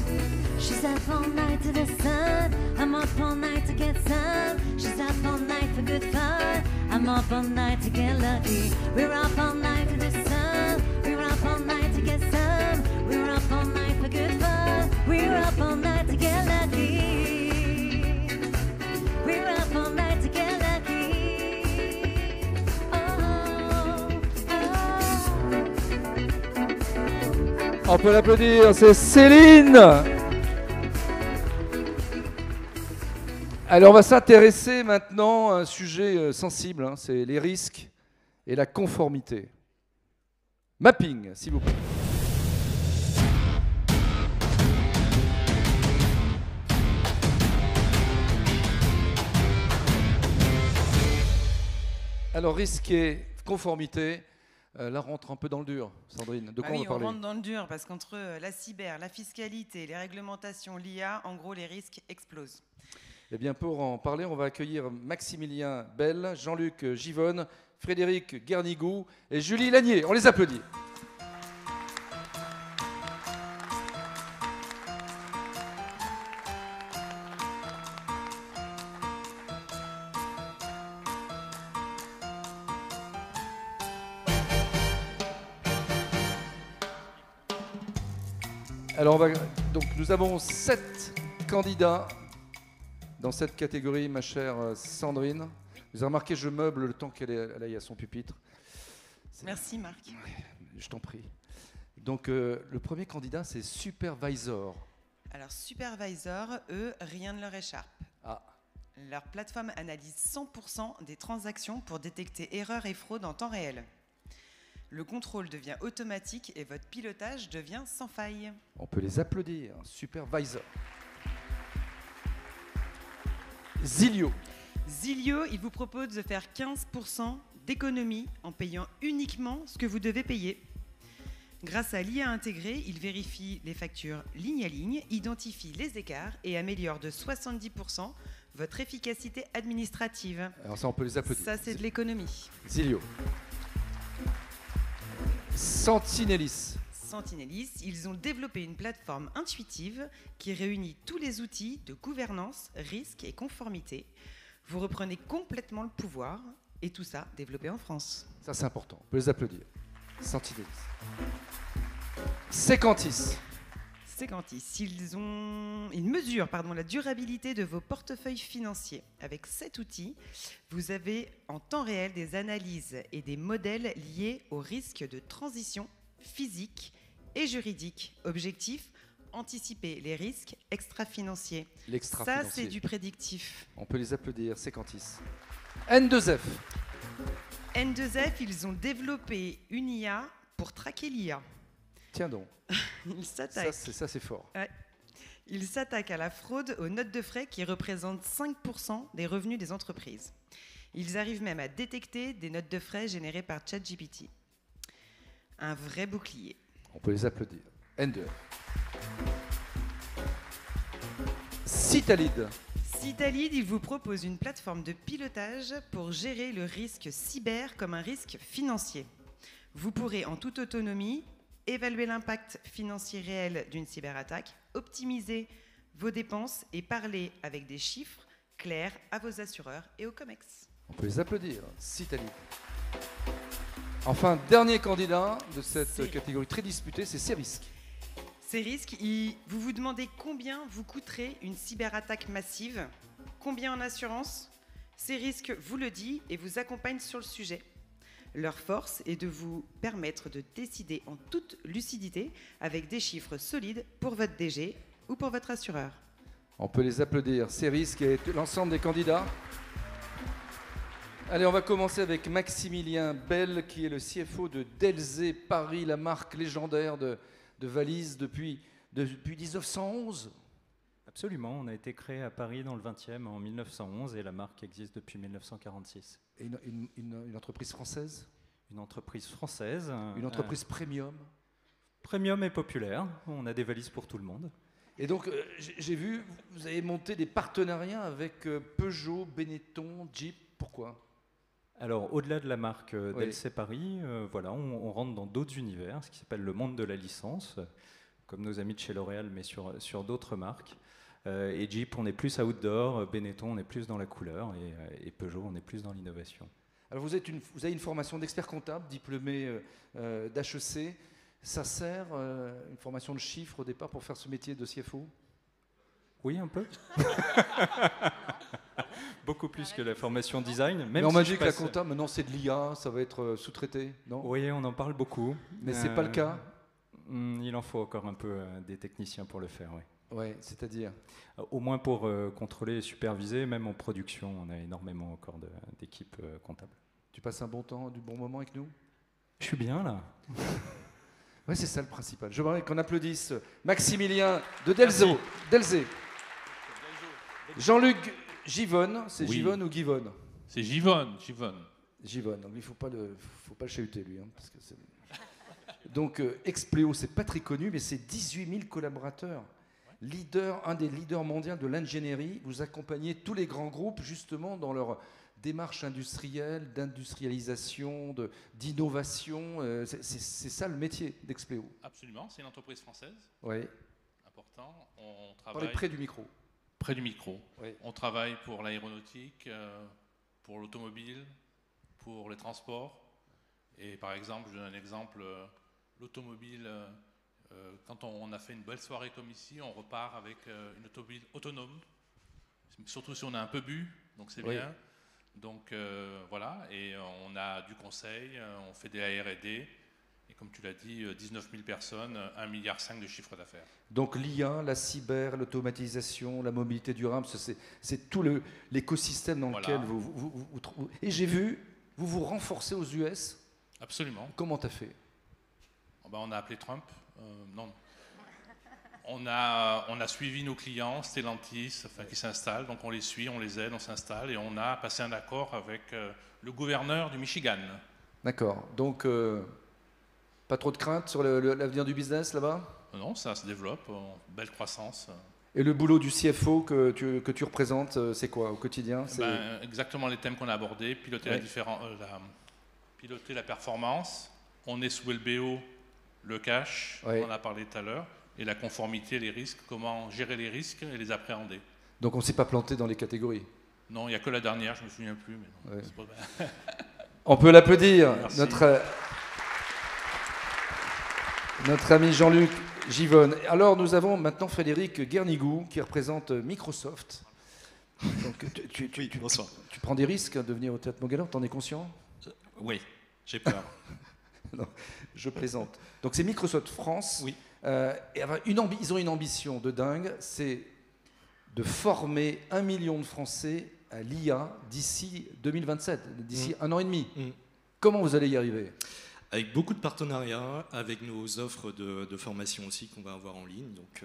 She's up all night to the sun. I'm up all night to get some. She's up all night for good fun. I'm up all night to get lucky. We're up all night to the sun. We're up all night to get some. We're up all night for good fun. We're up all night to get lucky. We're up all night to get lucky. On peut l'applaudir, c'est Céline. Alors on va s'intéresser maintenant à un sujet sensible, hein, c'est les risques et la conformité. Mapping, s'il vous plaît. Alors risque et conformité, là on rentre un peu dans le dur, Sandrine. De quoi oui, on va parler? on rentre dans le dur parce qu'entre la cyber, la fiscalité, les réglementations, l'IA, en gros les risques explosent. Eh bien, pour en parler, on va accueillir Maximilien Bell, Jean-Luc Givonne, Frédéric Guernigou et Julie Lanier. On les applaudit. Alors, donc, nous avons 7 candidats dans cette catégorie, ma chère Sandrine. Vous avez remarqué, je meuble le temps qu'elle aille à son pupitre. Merci Marc. Je t'en prie. Donc le premier candidat, c'est Supervisor. Alors Supervisor, eux, rien ne leur échappe. Ah. Leur plateforme analyse 100% des transactions pour détecter erreurs et fraudes en temps réel. Le contrôle devient automatique et votre pilotage devient sans faille. On peut les applaudir, Supervisor. Zilio. Zilio, il vous propose de faire 15% d'économie en payant uniquement ce que vous devez payer. Grâce à l'IA intégrée, il vérifie les factures ligne à ligne, identifie les écarts et améliore de 70% votre efficacité administrative. Alors ça, on peut les applaudir. Ça, c'est de l'économie. Zilio. Sentinellis. Sentinellis, ils ont développé une plateforme intuitive qui réunit tous les outils de gouvernance, risque et conformité. Vous reprenez complètement le pouvoir et tout ça développé en France. Ça, c'est important. On peut les applaudir. Sentinellis. Secantis. Secantis, ils mesurent la durabilité de vos portefeuilles financiers. Avec cet outil, vous avez en temps réel des analyses et des modèles liés au risque de transition physique et juridique. Objectif, anticiper les risques extra-financiers. Ça, c'est du prédictif. On peut les applaudir, Secantis. N2F. N2F, ils ont développé une IA pour traquer l'IA. Tiens donc. Ils s'attaquent. Ça, c'est fort. Ouais. Ils s'attaquent à la fraude aux notes de frais qui représentent 5% des revenus des entreprises. Ils arrivent même à détecter des notes de frais générées par ChatGPT. Un vrai bouclier. On peut les applaudir. N2F. Citalid. Citalid, il vous propose une plateforme de pilotage pour gérer le risque cyber comme un risque financier. Vous pourrez en toute autonomie évaluer l'impact financier réel d'une cyberattaque, optimiser vos dépenses et parler avec des chiffres clairs à vos assureurs et aux COMEX. On peut les applaudir, Citalid. Enfin, dernier candidat de cette catégorie très disputée, c'est Cerisk. Cerisk, vous vous demandez combien vous coûterait une cyberattaque massive, combien en assurance. Cerisk vous le dit et vous accompagne sur le sujet. Leur force est de vous permettre de décider en toute lucidité avec des chiffres solides pour votre DG ou pour votre assureur. On peut les applaudir. Cerisk et l'ensemble des candidats. Allez, on va commencer avec Maximilien Bell, qui est le CFO de Delzé Paris, la marque légendaire de valises depuis 1911. Absolument, on a été créé à Paris dans le 20e en 1911 et la marque existe depuis 1946. Et une entreprise française? Une entreprise française. Une entreprise premium? Premium et populaire, on a des valises pour tout le monde. Et donc, j'ai vu, vous avez monté des partenariats avec Peugeot, Benetton, Jeep, pourquoi? Alors, au-delà de la marque Delzé Paris, voilà, on rentre dans d'autres univers, ce qui s'appelle le monde de la licence, comme nos amis de chez L'Oréal, mais sur d'autres marques. Et Jeep, on est plus outdoor, Benetton, on est plus dans la couleur, et Peugeot, on est plus dans l'innovation. Alors vous avez une formation d'expert comptable, diplômé d'HEC. Ça sert, une formation de chiffres au départ, pour faire ce métier de CFO? Oui, un peu. Beaucoup plus que la formation design. Mais on m'a dit que la compta, maintenant c'est de l'IA, ça va être sous-traité, non? Oui, on en parle beaucoup. Mais c'est pas le cas? Il en faut encore un peu des techniciens pour le faire, oui. Oui, c'est-à-dire? Au moins pour contrôler et superviser, même en production, on a énormément encore d'équipes comptables. Tu passes un bon temps, du bon moment avec nous? Je suis bien là. Oui, c'est ça le principal. Je voudrais qu'on applaudisse Maximilien de Delzé. Jean-Luc Givonne, c'est Oui. Givonne ou Givonne? C'est Givonne. Givonne, donc il ne faut pas le chahuter lui. Hein, parce que donc Expléo, c'est pas très connu, mais c'est 18 000 collaborateurs. Un des leaders mondiaux de l'ingénierie. Vous accompagnez tous les grands groupes justement dans leur démarche industrielle, d'industrialisation, d'innovation. C'est ça le métier d'Expléo. Absolument, c'est une entreprise française. Oui. Important. On travaille Parlez près du micro. Près du micro. Oui. On travaille pour l'aéronautique, pour l'automobile, pour les transports. Et par exemple, je donne un exemple, l'automobile, quand on a fait une belle soirée comme ici, on repart avec une automobile autonome, surtout si on a un peu bu, donc c'est Oui. bien. Donc voilà, et on a du conseil, on fait des R&D, et comme tu l'as dit, 19 000 personnes, 1,5 milliard de chiffre d'affaires. Donc l'IA, la cyber, l'automatisation, la mobilité durable, c'est tout l'écosystème dans lequel vous trouvez. Et j'ai vu, vous vous renforcez aux US. Absolument. Comment tu as fait? On a appelé Trump. Non. On a suivi nos clients, Stellantis, qui s'installent, donc on les suit, on les aide, on s'installe, et on a passé un accord avec le gouverneur du Michigan. D'accord. Donc, pas trop de crainte sur l'avenir du business là-bas? Non, ça se développe, belle croissance. Et le boulot du CFO que tu représentes, c'est quoi au quotidien? Exactement les thèmes qu'on a abordés, piloter, piloter la performance, on est sous LBO, le cash, on en a parlé tout à l'heure, et la conformité, les risques, comment gérer les risques et les appréhender. Donc on ne s'est pas planté dans les catégories? Non, il n'y a que la dernière, je ne me souviens plus. Mais non, c'est pas... On peut l'applaudir, Merci. notre ami Jean-Luc Givonne. Alors nous avons maintenant Frédéric Guernigou qui représente Microsoft. Donc, bonsoir. Tu prends des risques de venir au Théâtre Mogador, t'en es conscient? Oui, j'ai peur. Non, je plaisante. Donc c'est Microsoft France. Oui. Et ils ont une ambition de dingue, c'est de former 1 million de Français à l'IA d'ici 2027, d'ici un an et demi. Comment vous allez y arriver? Avec beaucoup de partenariats, avec nos offres de formation aussi qu'on va avoir en ligne. Donc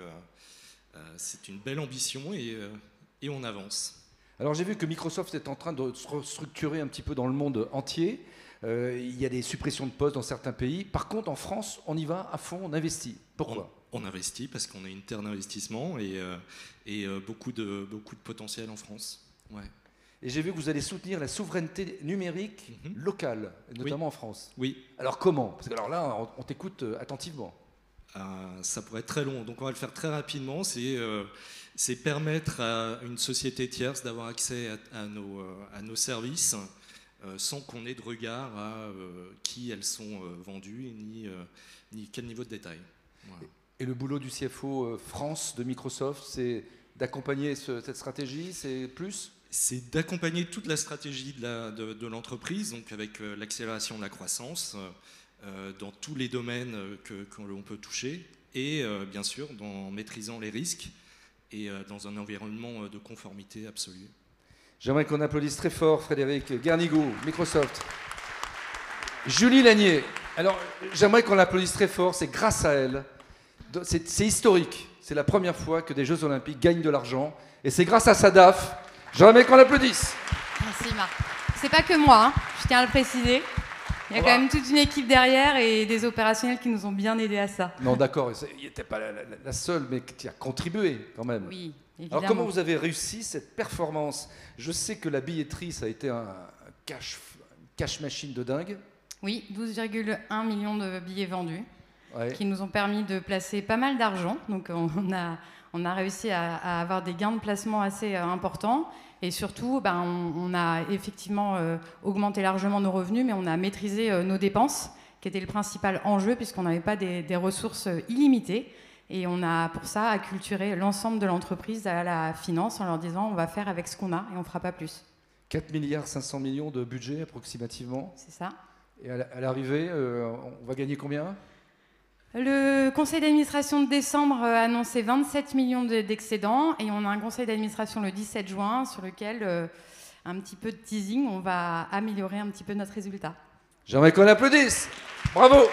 c'est une belle ambition et on avance. Alors j'ai vu que Microsoft est en train de se restructurer un petit peu dans le monde entier. Il y a des suppressions de postes dans certains pays. Par contre, en France, on y va à fond, on investit. Pourquoi? On investit parce qu'on a une terre d'investissement et beaucoup de potentiel en France. Ouais. Et j'ai vu que vous allez soutenir la souveraineté numérique locale, notamment en France. Oui. Alors comment? Parce que alors là, on t'écoute attentivement. Ça pourrait être très long, donc on va le faire très rapidement. C'est permettre à une société tierce d'avoir accès à nos services sans qu'on ait de regard à qui elles sont vendues ni quel niveau de détail. Voilà. Et le boulot du CFO France de Microsoft, c'est d'accompagner cette stratégie, c'est plus? C'est d'accompagner toute la stratégie de l'entreprise, donc avec l'accélération de la croissance dans tous les domaines que l'on peut toucher, et bien sûr en maîtrisant les risques et dans un environnement de conformité absolue. J'aimerais qu'on applaudisse très fort Frédéric Guernigou, Microsoft. Julie Lanier. Alors, j'aimerais qu'on l'applaudisse très fort, c'est grâce à elle. C'est historique. C'est la première fois que des Jeux Olympiques gagnent de l'argent. Et c'est grâce à Sadaf. J'aimerais qu'on l'applaudisse. Merci Marc. C'est pas que moi, hein, je tiens à le préciser. Il y a quand même toute une équipe derrière et des opérationnels qui nous ont bien aidés à ça. Non, d'accord, il n'était pas la seule, mais qui a contribué quand même. Oui, évidemment. Alors comment vous avez réussi cette performance? Je sais que la billetterie, ça a été un cash machine de dingue. Oui, 12,1 millions de billets vendus, ouais, qui nous ont permis de placer pas mal d'argent. Donc on a réussi à avoir des gains de placement assez importants. Et surtout, on a effectivement augmenté largement nos revenus, mais on a maîtrisé nos dépenses, qui était le principal enjeu, puisqu'on n'avait pas des ressources illimitées. Et on a pour ça acculturé l'ensemble de l'entreprise à la finance en leur disant on va faire avec ce qu'on a et on ne fera pas plus. 4 milliards 500 millions de budget approximativement. C'est ça. Et à l'arrivée, on va gagner combien? Le conseil d'administration de décembre a annoncé 27 millions d'excédents et on a un conseil d'administration le 17 juin sur lequel, un petit peu de teasing, on va améliorer un petit peu notre résultat. J'aimerais qu'on applaudisse. Bravo.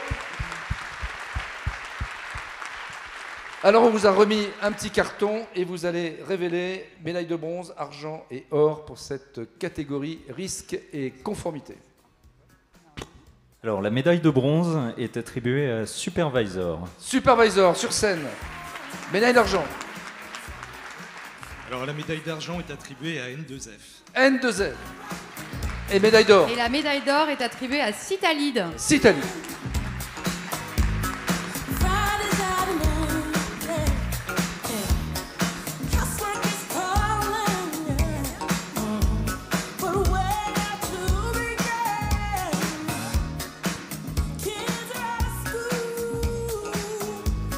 Alors on vous a remis un petit carton et vous allez révéler médaille de bronze, argent et or pour cette catégorie risque et conformité. Alors la médaille de bronze est attribuée à Supervisor. Supervisor sur scène. Médaille d'argent. Alors la médaille d'argent est attribuée à N2F. N2F. Et médaille d'or. Et la médaille d'or est attribuée à Citalide. Citalide.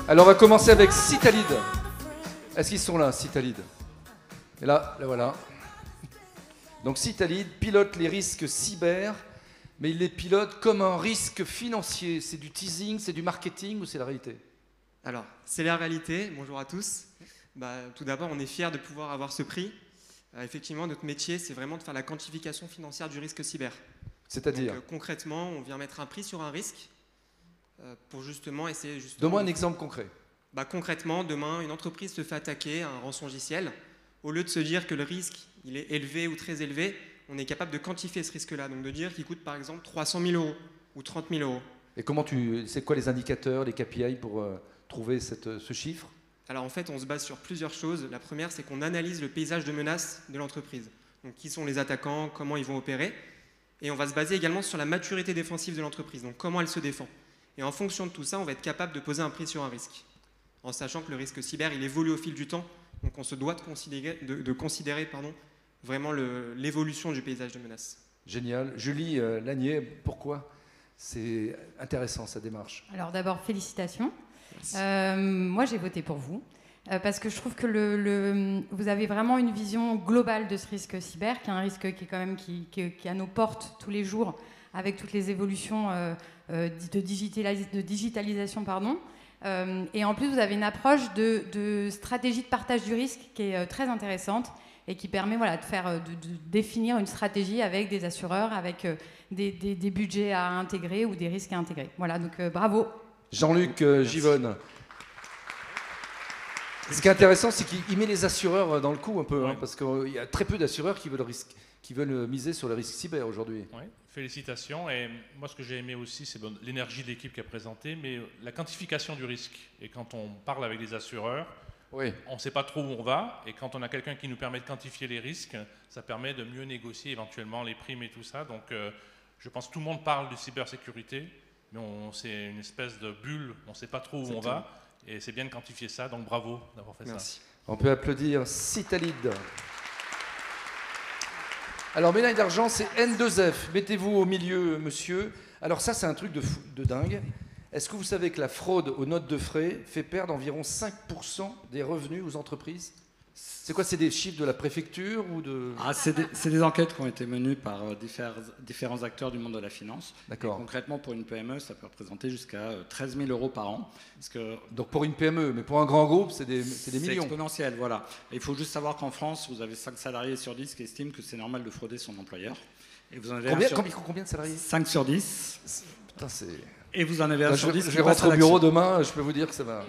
Alors on va commencer avec Citalide. Est-ce qu'ils sont là, Citalide? Et là voilà. Donc Citalide pilote les risques cyber, mais il les pilote comme un risque financier. C'est du teasing, c'est du marketing ou c'est la réalité? Alors, c'est la réalité. Bonjour à tous. Tout d'abord, on est fiers de pouvoir avoir ce prix. Effectivement, notre métier, c'est vraiment de faire la quantification financière du risque cyber. C'est-à-dire? Concrètement, on vient mettre un prix sur un risque pour justement essayer... Donne-moi un exemple concret. Concrètement, demain, une entreprise se fait attaquer à un rançongiciel. Au lieu de se dire que le risque il est élevé ou très élevé, on est capable de quantifier ce risque-là. Donc de dire qu'il coûte par exemple 300 000 € ou 30 000 €. Et comment c'est quoi les indicateurs, les KPI pour trouver ce chiffre? Alors en fait, on se base sur plusieurs choses. La première, c'est qu'on analyse le paysage de menaces de l'entreprise. Donc qui sont les attaquants, comment ils vont opérer. Et on va se baser également sur la maturité défensive de l'entreprise, donc comment elle se défend. Et en fonction de tout ça, on va être capable de poser un prix sur un risque. En sachant que le risque cyber, il évolue au fil du temps. Donc on se doit de considérer vraiment l'évolution du paysage de menaces. Génial. Julie Lanier, pourquoi c'est intéressant sa démarche? Alors d'abord, félicitations. Moi, j'ai voté pour vous. Parce que je trouve que vous avez vraiment une vision globale de ce risque cyber, qui est un risque qui est quand même qui est à nos portes tous les jours, avec toutes les évolutions de digitalisation. Et en plus, vous avez une approche de stratégie de partage du risque qui est très intéressante et qui permet de définir une stratégie avec des assureurs, avec des budgets à intégrer ou des risques à intégrer. Voilà, donc bravo. Jean-Luc Givonne. Ce qui est intéressant, c'est qu'il met les assureurs dans le coup un peu, parce qu'il y a très peu d'assureurs qui veulent miser sur le risque cyber aujourd'hui. Oui, félicitations. Et moi, ce que j'ai aimé aussi, c'est l'énergie de l'équipe qui a présenté, mais la quantification du risque. Et quand on parle avec les assureurs, on ne sait pas trop où on va. Et quand on a quelqu'un qui nous permet de quantifier les risques, ça permet de mieux négocier éventuellement les primes et tout ça. Donc, je pense que tout le monde parle de cybersécurité, mais c'est une espèce de bulle. On ne sait pas trop où on va. Et c'est bien de quantifier ça, donc bravo d'avoir fait ça. On peut applaudir Citalide. Alors, médaille d'argent, c'est N2F. Mettez-vous au milieu, monsieur. Alors ça, c'est un truc de dingue. Est-ce que vous savez que la fraude aux notes de frais fait perdre environ 5% des revenus aux entreprises? C'est quoi? C'est des chiffres de la préfecture ou de... C'est des enquêtes qui ont été menées par différents acteurs du monde de la finance. D'accord. Concrètement, pour une PME, ça peut représenter jusqu'à 13 000 € par an. Donc pour une PME, mais pour un grand groupe, c'est des millions. C'est exponentiel, voilà. Et il faut juste savoir qu'en France, vous avez 5 salariés sur 10 qui estiment que c'est normal de frauder son employeur. Et vous en avez combien de salariés? 5 sur 10. Putain, c'est... Et vous en avez un sur 10 je vais rentrer au bureau demain, je peux vous dire que ça va...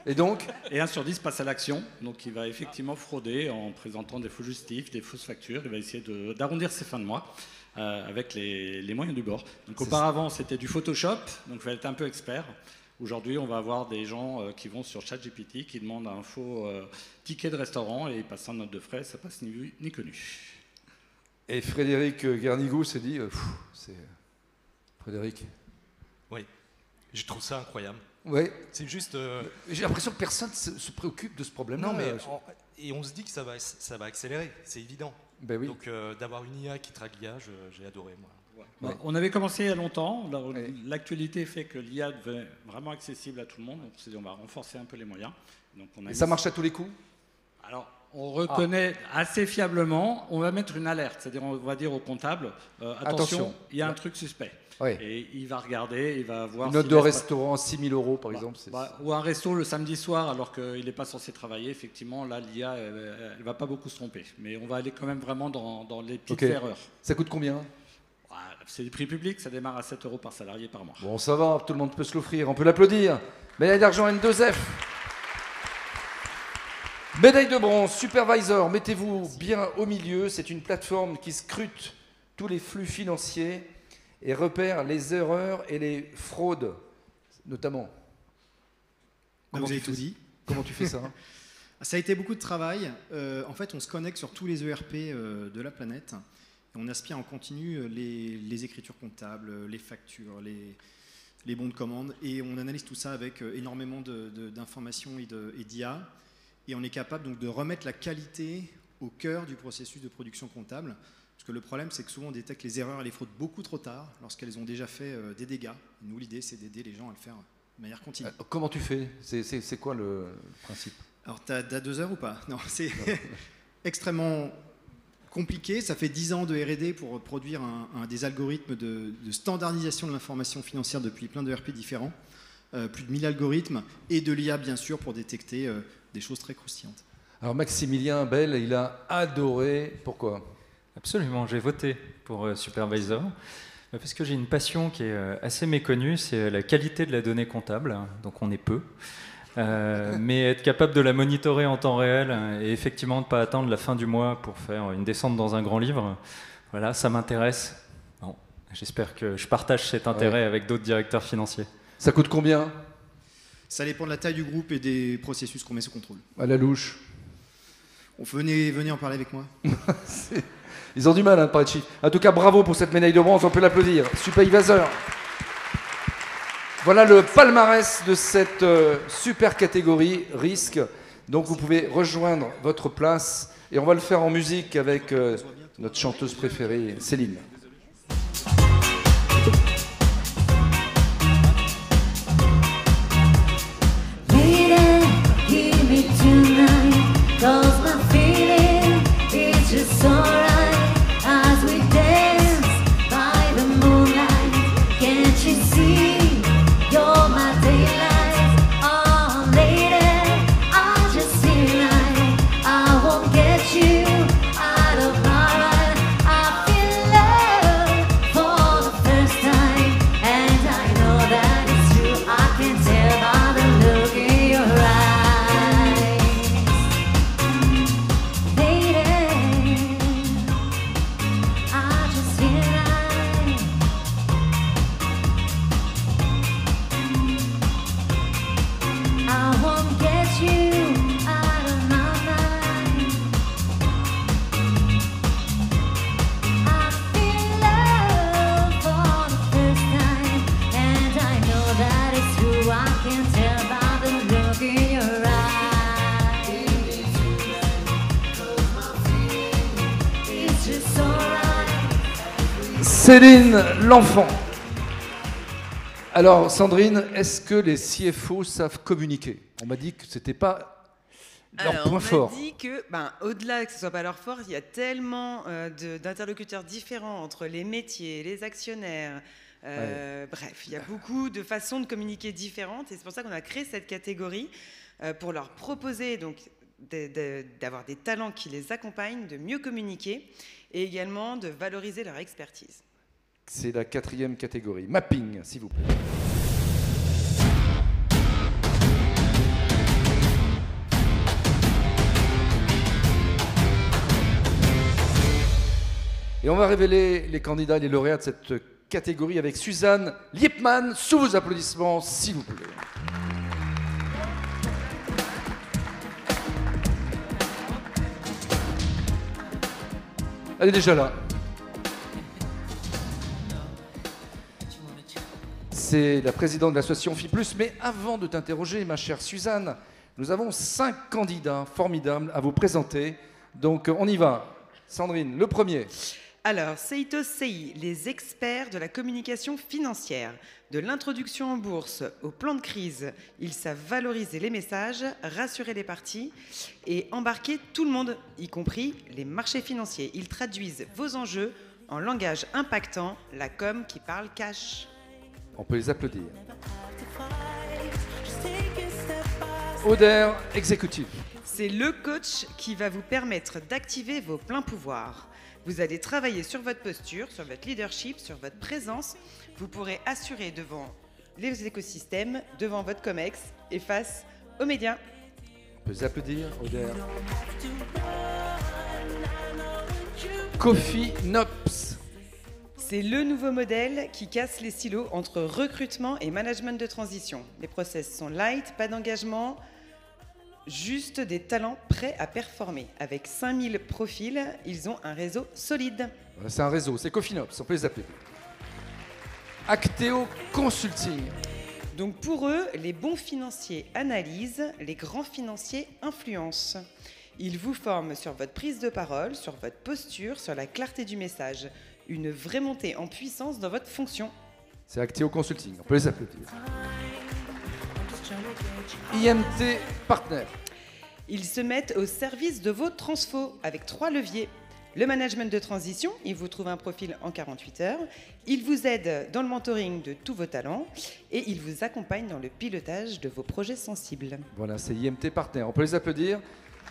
Et donc? Et 1 sur 10 passe à l'action, donc il va effectivement frauder en présentant des faux justifs, des fausses factures, il va essayer d'arrondir ses fins de mois avec les moyens du bord. Donc auparavant c'était du Photoshop, donc il fallait être un peu expert. Aujourd'hui on va avoir des gens qui vont sur ChatGPT, qui demandent un faux ticket de restaurant et ils passent en note de frais, ça passe ni vu ni connu. Et Frédéric Guernigou s'est dit, Frédéric? Oui, je trouve ça incroyable. Ouais. C'est juste. J'ai l'impression que personne se préoccupe de ce problème. Non, mais et on se dit que ça va accélérer, c'est évident. Ben oui. Donc d'avoir une IA qui traque l'IA, j'ai adoré moi. Ouais. On avait commencé il y a longtemps. L'actualité fait que l'IA devient vraiment accessible à tout le monde. Donc on s'est dit on va renforcer un peu les moyens. Donc Et ça marche à tous les coups? Alors on reconnaît assez fiablement. On va mettre une alerte, c'est-à-dire on va dire au comptable attention, il y a un truc suspect. Ouais. Et il va regarder, il va voir. Une note de restaurant 6 000 euros par exemple. Ou un resto le samedi soir alors qu'il n'est pas censé travailler. Effectivement, là l'IA elle va pas beaucoup se tromper. Mais on va aller quand même vraiment dans les petites erreurs. Ça coûte combien? C'est des prix publics, ça démarre à 7 euros par salarié par mois. Bon, ça va, tout le monde peut se l'offrir, on peut l'applaudir. Médaille d'argent N2F. Médaille de bronze, Supervisor, mettez-vous bien au milieu. C'est une plateforme qui scrute tous les flux financiers et repère les erreurs et les fraudes, notamment. Vous avez tout dit. Comment tu fais ça? Ça a été beaucoup de travail. En fait, on se connecte sur tous les ERP de la planète. On aspire en continu les écritures comptables, les factures, les bons de commande, et on analyse tout ça avec énormément d'informations et d'IA, et on est capable donc de remettre la qualité au cœur du processus de production comptable, parce que le problème c'est que souvent on détecte les erreurs et les fraudes beaucoup trop tard, lorsqu'elles ont déjà fait des dégâts. Nous l'idée c'est d'aider les gens à le faire de manière continue. Comment tu fais? C'est quoi le principe? Alors t'as 2 heures ou pas? Non, c'est extrêmement compliqué. Ça fait 10 ans de R&D pour produire des algorithmes de standardisation de l'information financière depuis plein de RP différents, plus de 1000 algorithmes, et de l'IA bien sûr pour détecter des choses très croustillantes. Alors Maximilien Bell, il a adoré. Pourquoi? Absolument, j'ai voté pour Supervisor parce que j'ai une passion qui est assez méconnue, c'est la qualité de la donnée comptable. Donc on est peu. Mais être capable de la monitorer en temps réel et effectivement de ne pas attendre la fin du mois pour faire une descente dans un grand livre, voilà, ça m'intéresse. Bon, j'espère que je partage cet intérêt avec d'autres directeurs financiers. Ça coûte combien? Ça dépend de la taille du groupe et des processus qu'on met sous contrôle. À la louche. Venez en parler avec moi. Ils ont du mal à parler de chiffres. En tout cas, bravo pour cette médaille de bronze, on peut l'applaudir. Supervisor. Voilà le palmarès de cette super catégorie risque. Donc vous pouvez rejoindre votre place et on va le faire en musique avec notre chanteuse préférée, Céline. Céline l'enfant. Alors Sandrine, est-ce que les CFO savent communiquer? On m'a dit que c'était pas leur point fort. On m'a dit que, au-delà que ce soit pas leur force, il y a tellement d'interlocuteurs différents entre les métiers, les actionnaires. Bref, il y a beaucoup de façons de communiquer différentes, et c'est pour ça qu'on a créé cette catégorie pour leur proposer donc d'avoir des talents qui les accompagnent, de mieux communiquer et également de valoriser leur expertise. C'est la 4e catégorie. Mapping, s'il vous plaît. Et on va révéler les candidats et les lauréats de cette catégorie avec Suzanne Liepman, sous vos applaudissements, s'il vous plaît. Elle est déjà là. C'est la présidente de l'association FIPLUS. Mais avant de t'interroger, ma chère Suzanne, nous avons 5 candidats formidables à vous présenter. Donc on y va. Sandrine, le premier. Alors, Seitos CI, les experts de la communication financière. De l'introduction en bourse au plan de crise, ils savent valoriser les messages, rassurer les parties et embarquer tout le monde, y compris les marchés financiers. Ils traduisent vos enjeux en langage impactant, la com qui parle cash. On peut les applaudir. Oder Executive. C'est le coach qui va vous permettre d'activer vos pleins pouvoirs. Vous allez travailler sur votre posture, sur votre leadership, sur votre présence. Vous pourrez assurer devant les écosystèmes, devant votre COMEX et face aux médias. On peut les applaudir, Oder. Kofi Knops. C'est le nouveau modèle qui casse les silos entre recrutement et management de transition. Les process sont light, pas d'engagement, juste des talents prêts à performer. Avec 5000 profils, ils ont un réseau solide. C'est un réseau, c'est Kofi Knops, on peut les applaudir. Acteo Consulting. Donc pour eux, les bons financiers analysent, les grands financiers influencent. Ils vous forment sur votre prise de parole, sur votre posture, sur la clarté du message. Une vraie montée en puissance dans votre fonction. C'est Acteo Consulting, on peut les applaudir. IMT Partner. Ils se mettent au service de vos transfos avec 3 leviers. Le management de transition, ils vous trouvent un profil en 48 heures. Ils vous aident dans le mentoring de tous vos talents et ils vous accompagnent dans le pilotage de vos projets sensibles. Voilà, c'est IMT Partner, on peut les applaudir.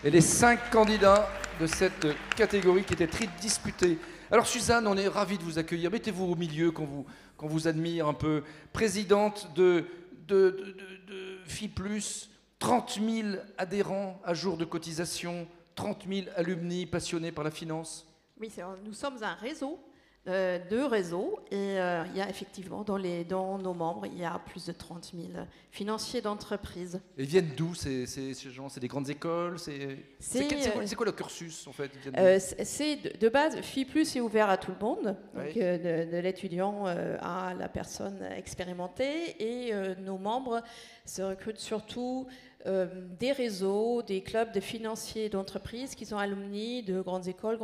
Et les 5 candidats de cette catégorie qui étaient très disputés. Alors Suzanne, on est ravis de vous accueillir. Mettez-vous au milieu qu'on vous admire un peu. Présidente de FIPLUS, 30 000 adhérents à jour de cotisation, 30 000 alumni passionnés par la finance. Oui, nous sommes un réseau, 2 réseaux, et il y a effectivement dans nos membres, il y a plus de 30 000 financiers d'entreprise. Ils viennent d'où ces gens? C'est des grandes écoles? C'est quoi le cursus en fait? C'est de base, FIPLUS est ouvert à tout le monde, donc, de l'étudiant à la personne expérimentée, et nos membres se recrutent surtout des réseaux, des clubs de financiers d'entreprise qui sont alumni de grandes écoles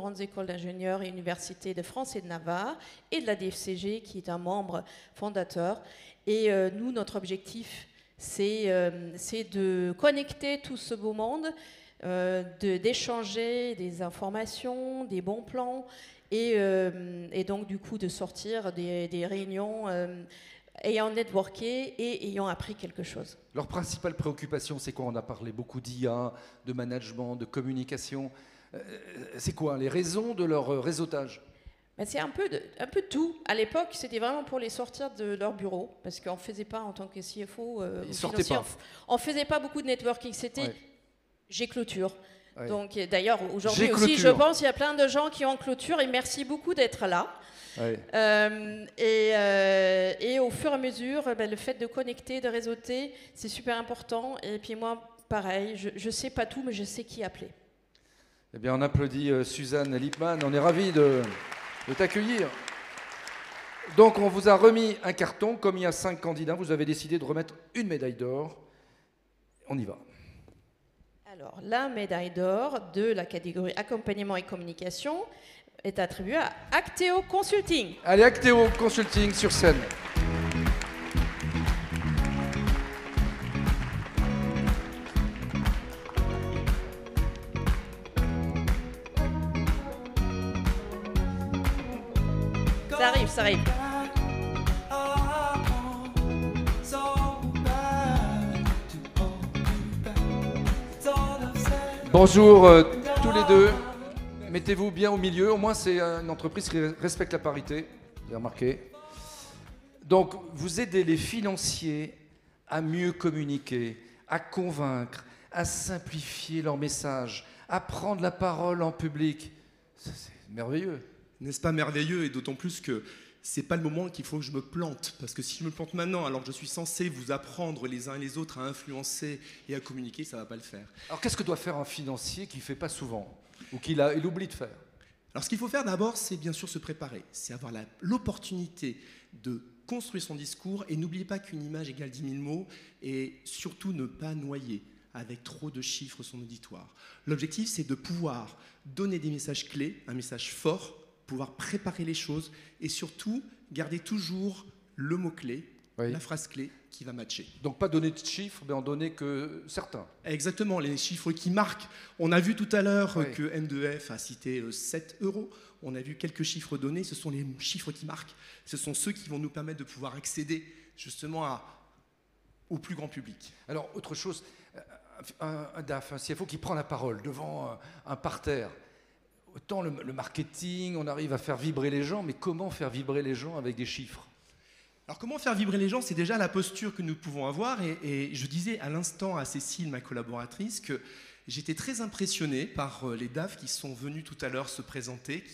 d'ingénieurs et universités de France et de Navarre, et de la DFCG qui est un membre fondateur. Et nous, notre objectif, c'est de connecter tout ce beau monde, d'échanger des informations, des bons plans, et donc du coup de sortir des réunions ayant networké et ayant appris quelque chose. Leur principale préoccupation, c'est quoi? On a parlé beaucoup d'IA, de management, de communication. C'est quoi les raisons de leur réseautage? Ben, c'est un peu de tout. À l'époque, c'était vraiment pour les sortir de leur bureau, parce qu'on ne faisait pas, en tant que CFO, on ne faisait pas beaucoup de networking. C'était j'ai clôture. Ouais. Donc, d'ailleurs, aujourd'hui aussi, je pense qu'il y a plein de gens qui ont clôture, et merci beaucoup d'être là. Ouais. Et au fur et à mesure, le fait de connecter, de réseauter, c'est super important. Et puis moi, pareil, je ne sais pas tout, mais je sais qui appeler. Eh bien, on applaudit Suzanne Lippmann. On est ravis de t'accueillir. Donc, on vous a remis un carton. Comme il y a 5 candidats, vous avez décidé de remettre une médaille d'or. On y va. Alors, la médaille d'or de la catégorie accompagnement et communication est attribuée à Acteo Consulting. Allez, Acteo Consulting sur scène. Ça arrive. Bonjour tous les deux. Mettez-vous bien au milieu. Au moins, c'est une entreprise qui respecte la parité. Vous avez remarqué. Donc, vous aidez les financiers à mieux communiquer, à convaincre, à simplifier leur message, à prendre la parole en public. C'est merveilleux. N'est-ce pas merveilleux? Et d'autant plus que c'est pas le moment qu'il faut que je me plante. Parce que si je me plante maintenant, alors que je suis censé vous apprendre les uns et les autres à influencer et à communiquer, ça va pas le faire. Alors qu'est-ce que doit faire un financier qui ne fait pas souvent ou il oublie de faire? Alors ce qu'il faut faire d'abord, c'est bien sûr se préparer, c'est avoir l'opportunité de construire son discours, et n'oubliez pas qu'une image égale 10 000 mots, et surtout ne pas noyer avec trop de chiffres son auditoire. L'objectif, c'est de pouvoir donner des messages clés, un message fort, pouvoir préparer les choses, et surtout garder toujours le mot-clé, la phrase clé qui va matcher. Donc pas donner de chiffres, mais en donner que certains. Exactement, les chiffres qui marquent. On a vu tout à l'heure que N2F a cité 7 €. On a vu quelques chiffres donnés, ce sont les chiffres qui marquent. Ce sont ceux qui vont nous permettre de pouvoir accéder justement au plus grand public. Alors, autre chose, un DAF, un CFO qui prend la parole devant un parterre, autant le marketing, on arrive à faire vibrer les gens, mais comment faire vibrer les gens avec des chiffres ? Alors comment faire vibrer les gens, c'est déjà la posture que nous pouvons avoir, et je disais à l'instant à Cécile, ma collaboratrice, que j'étais très impressionné par les DAF qui sont venus tout à l'heure se présenter,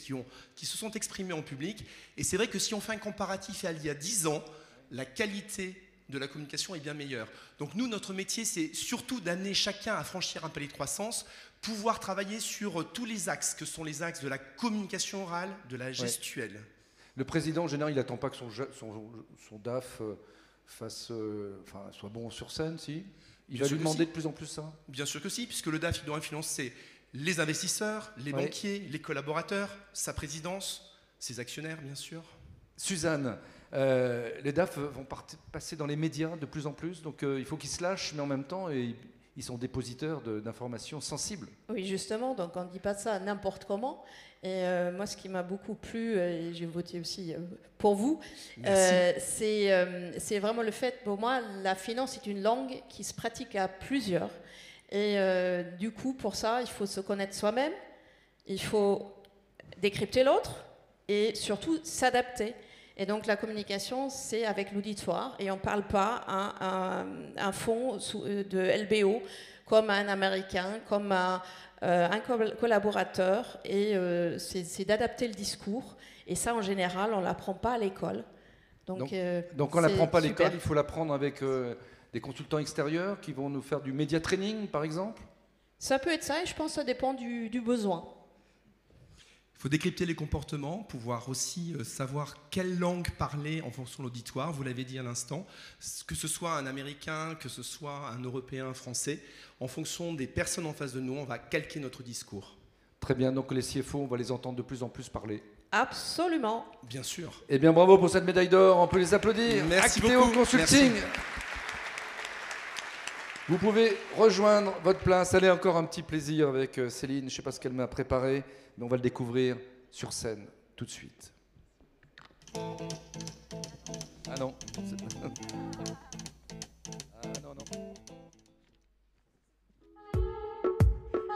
qui se sont exprimés en public, et c'est vrai que si on fait un comparatif à il y a 10 ans, la qualité de la communication est bien meilleure. Donc nous, notre métier, c'est surtout d'amener chacun à franchir un palier de croissance, pouvoir travailler sur tous les axes, que sont les axes de la communication orale, de la gestuelle. Le président, en général, il n'attend pas que son DAF soit bon sur scène, si ? Il va lui demander de plus en plus ça ? Bien sûr que si, puisque le DAF, il doit influencer les investisseurs, les banquiers, les collaborateurs, sa présidence, ses actionnaires, bien sûr. Suzanne, les DAF vont passer dans les médias de plus en plus, donc il faut qu'ils se lâchent, mais en même temps, ils sont dépositeurs d'informations sensibles. Oui, justement, donc on ne dit pas ça n'importe comment. Et moi, ce qui m'a beaucoup plu, et j'ai voté aussi pour vous, c'est vraiment le fait, pour moi, la finance est une langue qui se pratique à plusieurs. Et du coup, pour ça, il faut se connaître soi-même, il faut décrypter l'autre et surtout s'adapter. Et donc la communication, c'est avec l'auditoire, et on ne parle pas à un fond de LBO comme un Américain, comme un collaborateur, et c'est d'adapter le discours. Et ça, en général, on ne l'apprend pas à l'école. Donc on ne l'apprend pas à l'école, il faut l'apprendre avec des consultants extérieurs qui vont nous faire du média training, par exemple ? Ça peut être ça, et je pense que ça dépend du besoin. Il faut décrypter les comportements, pouvoir aussi savoir quelle langue parler en fonction de l'auditoire, vous l'avez dit à l'instant, que ce soit un Américain, que ce soit un Européen, un Français, en fonction des personnes en face de nous, on va calquer notre discours. Très bien, donc les CFO, on va les entendre de plus en plus parler. Absolument. Bien sûr. Eh bien, bravo pour cette médaille d'or, on peut les applaudir. Merci Actéo beaucoup. Consulting. Merci. Vous pouvez rejoindre votre place. Allez, encore un petit plaisir avec Céline. Je ne sais pas ce qu'elle m'a préparé, mais on va le découvrir sur scène tout de suite. Ah non. Ah non, non.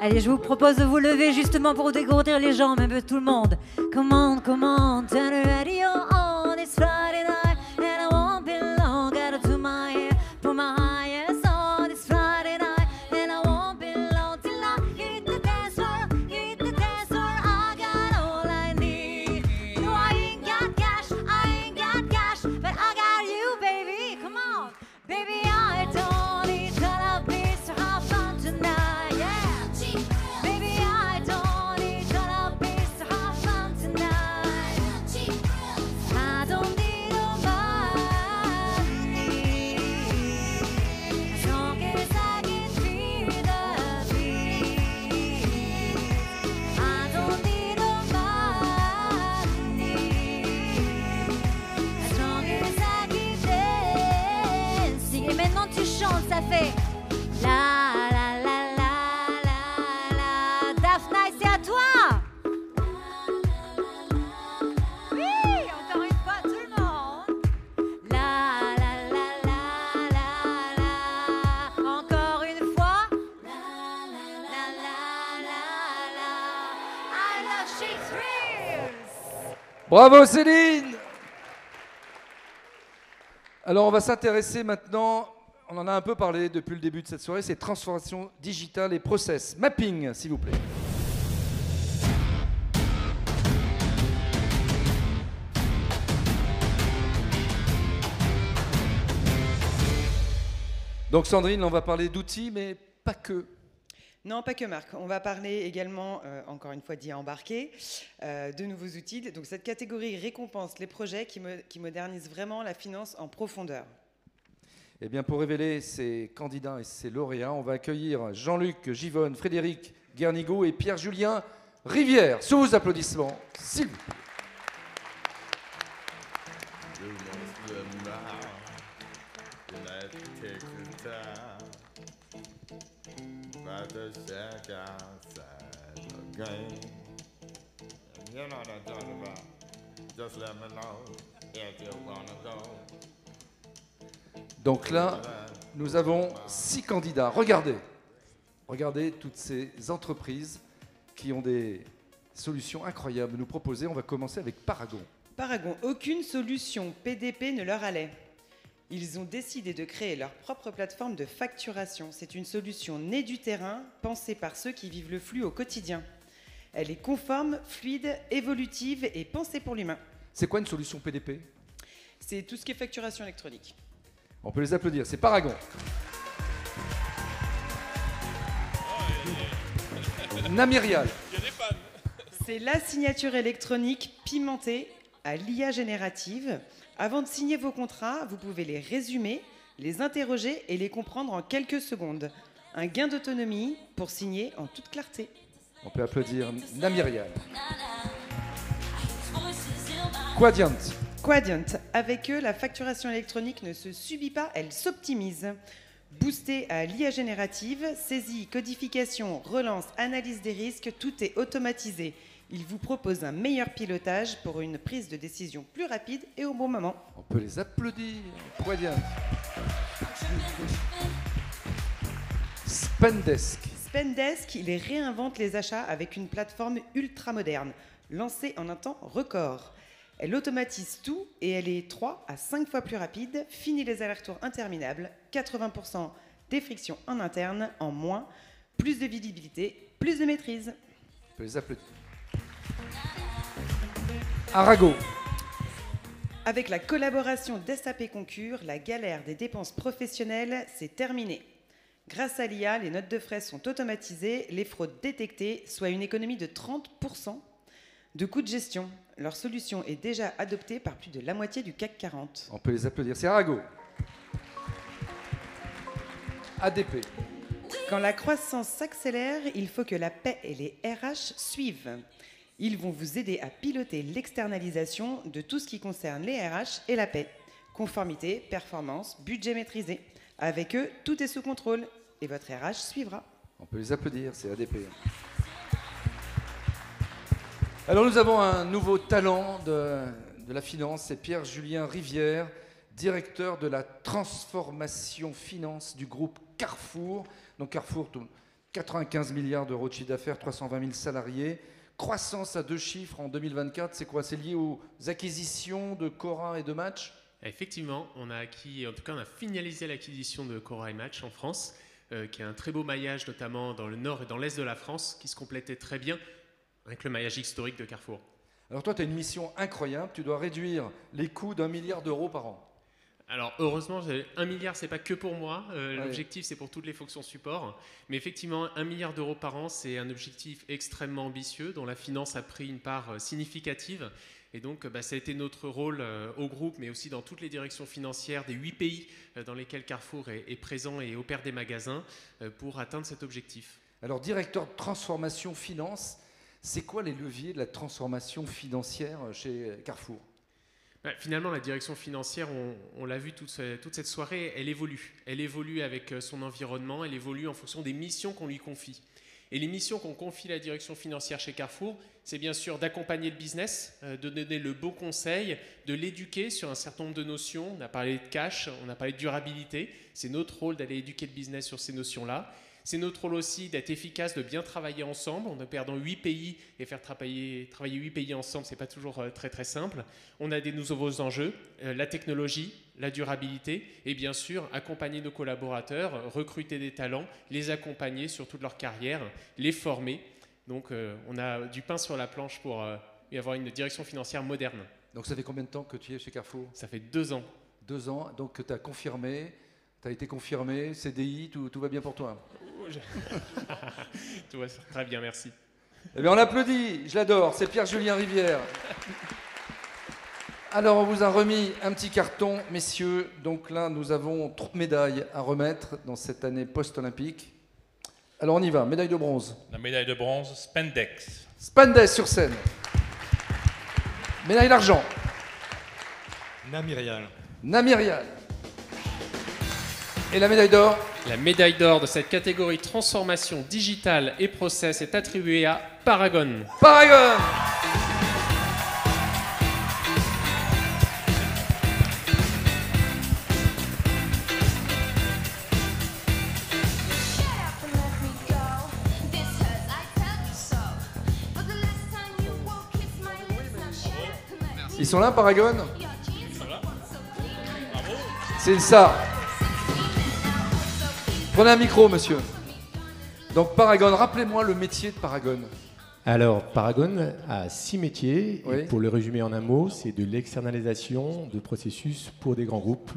Allez, je vous propose de vous lever justement pour dégourdir les jambes, un peu tout le monde. Come on, turn the radio on. It's Friday night and I won't be long. Gotta do my hair, put my highest on. It's Friday night and I won't be long till I hit the dance floor, hit the dance floor. I got all I need. No, I ain't got cash, but I got you, baby. Come on, baby, I don't need dollar bills to have fun tonight. Ça fait la la la la la la. Daphne, c'est à toi. Oui, encore une fois, tout le monde. La la la la la la. Encore une fois. La la la la la la. I love Shakespeare. Bravo Céline. Alors on va s'intéresser maintenant, on en a un peu parlé depuis le début de cette soirée, c'est transformation digitale et process. Mapping, s'il vous plaît. Donc Sandrine, on va parler d'outils, mais pas que. Non, pas que Marc. On va parler également, encore une fois, d'IA embarqué, de nouveaux outils. Donc cette catégorie récompense les projets qui modernisent vraiment la finance en profondeur. Eh bien, pour révéler ces candidats et ces lauréats, on va accueillir Jean-Luc Givonne, Frédéric Guernigaud et Pierre-Julien Rivière. Sous vos applaudissements, s'il vous plaît. Donc là, nous avons 6 candidats. Regardez toutes ces entreprises qui ont des solutions incroyables à nous proposer. On va commencer avec Paragon. Paragon, aucune solution PDP ne leur allait. Ils ont décidé de créer leur propre plateforme de facturation. C'est une solution née du terrain, pensée par ceux qui vivent le flux au quotidien. Elle est conforme, fluide, évolutive et pensée pour l'humain. C'est quoi une solution PDP? C'est tout ce qui est facturation électronique. On peut les applaudir, c'est Paragon. Namirial. C'est la signature électronique pimentée à l'IA générative. Avant de signer vos contrats, vous pouvez les résumer, les interroger et les comprendre en quelques secondes. Un gain d'autonomie pour signer en toute clarté. On peut applaudir Namirial. Quadient. Quadient. Avec eux, la facturation électronique ne se subit pas, elle s'optimise. Boosté à l'IA générative, saisie, codification, relance, analyse des risques, tout est automatisé. Il vous propose un meilleur pilotage pour une prise de décision plus rapide et au bon moment. On peut les applaudir. Quadient. Spendesk. Spendesk, il réinvente les achats avec une plateforme ultra moderne, lancée en un temps record. Elle automatise tout et elle est 3 à 5 fois plus rapide. Fini les allers-retours interminables, 80% des frictions en interne en moins, plus de visibilité, plus de maîtrise. On peut les applaudir. Arago. Avec la collaboration d'SAP Concur, la galère des dépenses professionnelles, c'est terminé. Grâce à l'IA, les notes de frais sont automatisées, les fraudes détectées, soit une économie de 30% de coûts de gestion. Leur solution est déjà adoptée par plus de la moitié du CAC 40. On peut les applaudir. C'est Arago. ADP. Quand la croissance s'accélère, il faut que la paie et les RH suivent. Ils vont vous aider à piloter l'externalisation de tout ce qui concerne les RH et la paie. Conformité, performance, budget maîtrisé. Avec eux, tout est sous contrôle et votre RH suivra. On peut les applaudir, c'est ADP. Alors nous avons un nouveau talent de la finance, c'est Pierre-Julien Rivière, directeur de la transformation finance du groupe Carrefour. Donc Carrefour, 95 milliards d'euros de chiffre d'affaires, 320 000 salariés. Croissance à 2 chiffres en 2024, c'est quoi? C'est lié aux acquisitions de Cora et de Match? Effectivement, on a finalisé l'acquisition de Cora et Match en France, qui a un très beau maillage, notamment dans le nord et dans l'est de la France, qui se complétait très bien avec le maillage historique de Carrefour. Alors toi, tu as une mission incroyable, tu dois réduire les coûts d'1 milliard d'euros par an. Alors heureusement, 1 milliard, c'est pas que pour moi, l'objectif c'est pour toutes les fonctions support, mais effectivement 1 milliard d'euros par an, c'est un objectif extrêmement ambitieux dont la finance a pris une part significative. Et donc, ça a été notre rôle au groupe, mais aussi dans toutes les directions financières des 8 pays dans lesquels Carrefour est présent et opère des magasins pour atteindre cet objectif. Alors, directeur de transformation finance, c'est quoi les leviers de la transformation financière chez Carrefour? Finalement, la direction financière, on l'a vu toute cette soirée, elle évolue. Elle évolue avec son environnement, elle évolue en fonction des missions qu'on lui confie. Et les missions qu'on confie à la direction financière chez Carrefour, c'est bien sûr d'accompagner le business, de donner le bon conseil, de l'éduquer sur un certain nombre de notions. On a parlé de cash, on a parlé de durabilité. C'est notre rôle d'aller éduquer le business sur ces notions-là. C'est notre rôle aussi d'être efficace, de bien travailler ensemble. On opère dans 8 pays et faire travailler 8 pays ensemble, ce n'est pas toujours très très simple. On a des nouveaux enjeux, la technologie, la durabilité et bien sûr accompagner nos collaborateurs, recruter des talents, les accompagner sur toute leur carrière, les former. Donc on a du pain sur la planche pour avoir une direction financière moderne. Donc ça fait combien de temps que tu es chez Carrefour? Ça fait 2 ans. 2 ans, donc tu as confirmé, tu as été confirmé, CDI, tout va bien pour toi? Tout va très bien, merci. Eh bien, on applaudit, je l'adore, c'est Pierre-Julien Rivière. Alors, on vous a remis un petit carton, messieurs. Donc là, nous avons 3 médailles à remettre dans cette année post-olympique. Alors, on y va. Médaille de bronze. La médaille de bronze, Spandex. Spandex sur scène. Médaille d'argent. Namirial. Namirial. Et la médaille d'or. La médaille d'or de cette catégorie transformation digitale et process est attribuée à Paragon. Paragon. Ils sont là, Paragon? C'est ça. Prenez un micro, monsieur. Donc, Paragon, rappelez-moi le métier de Paragon. Alors, Paragon a 6 métiers. Oui. Et pour le résumer en un mot, c'est de l'externalisation de processus pour des grands groupes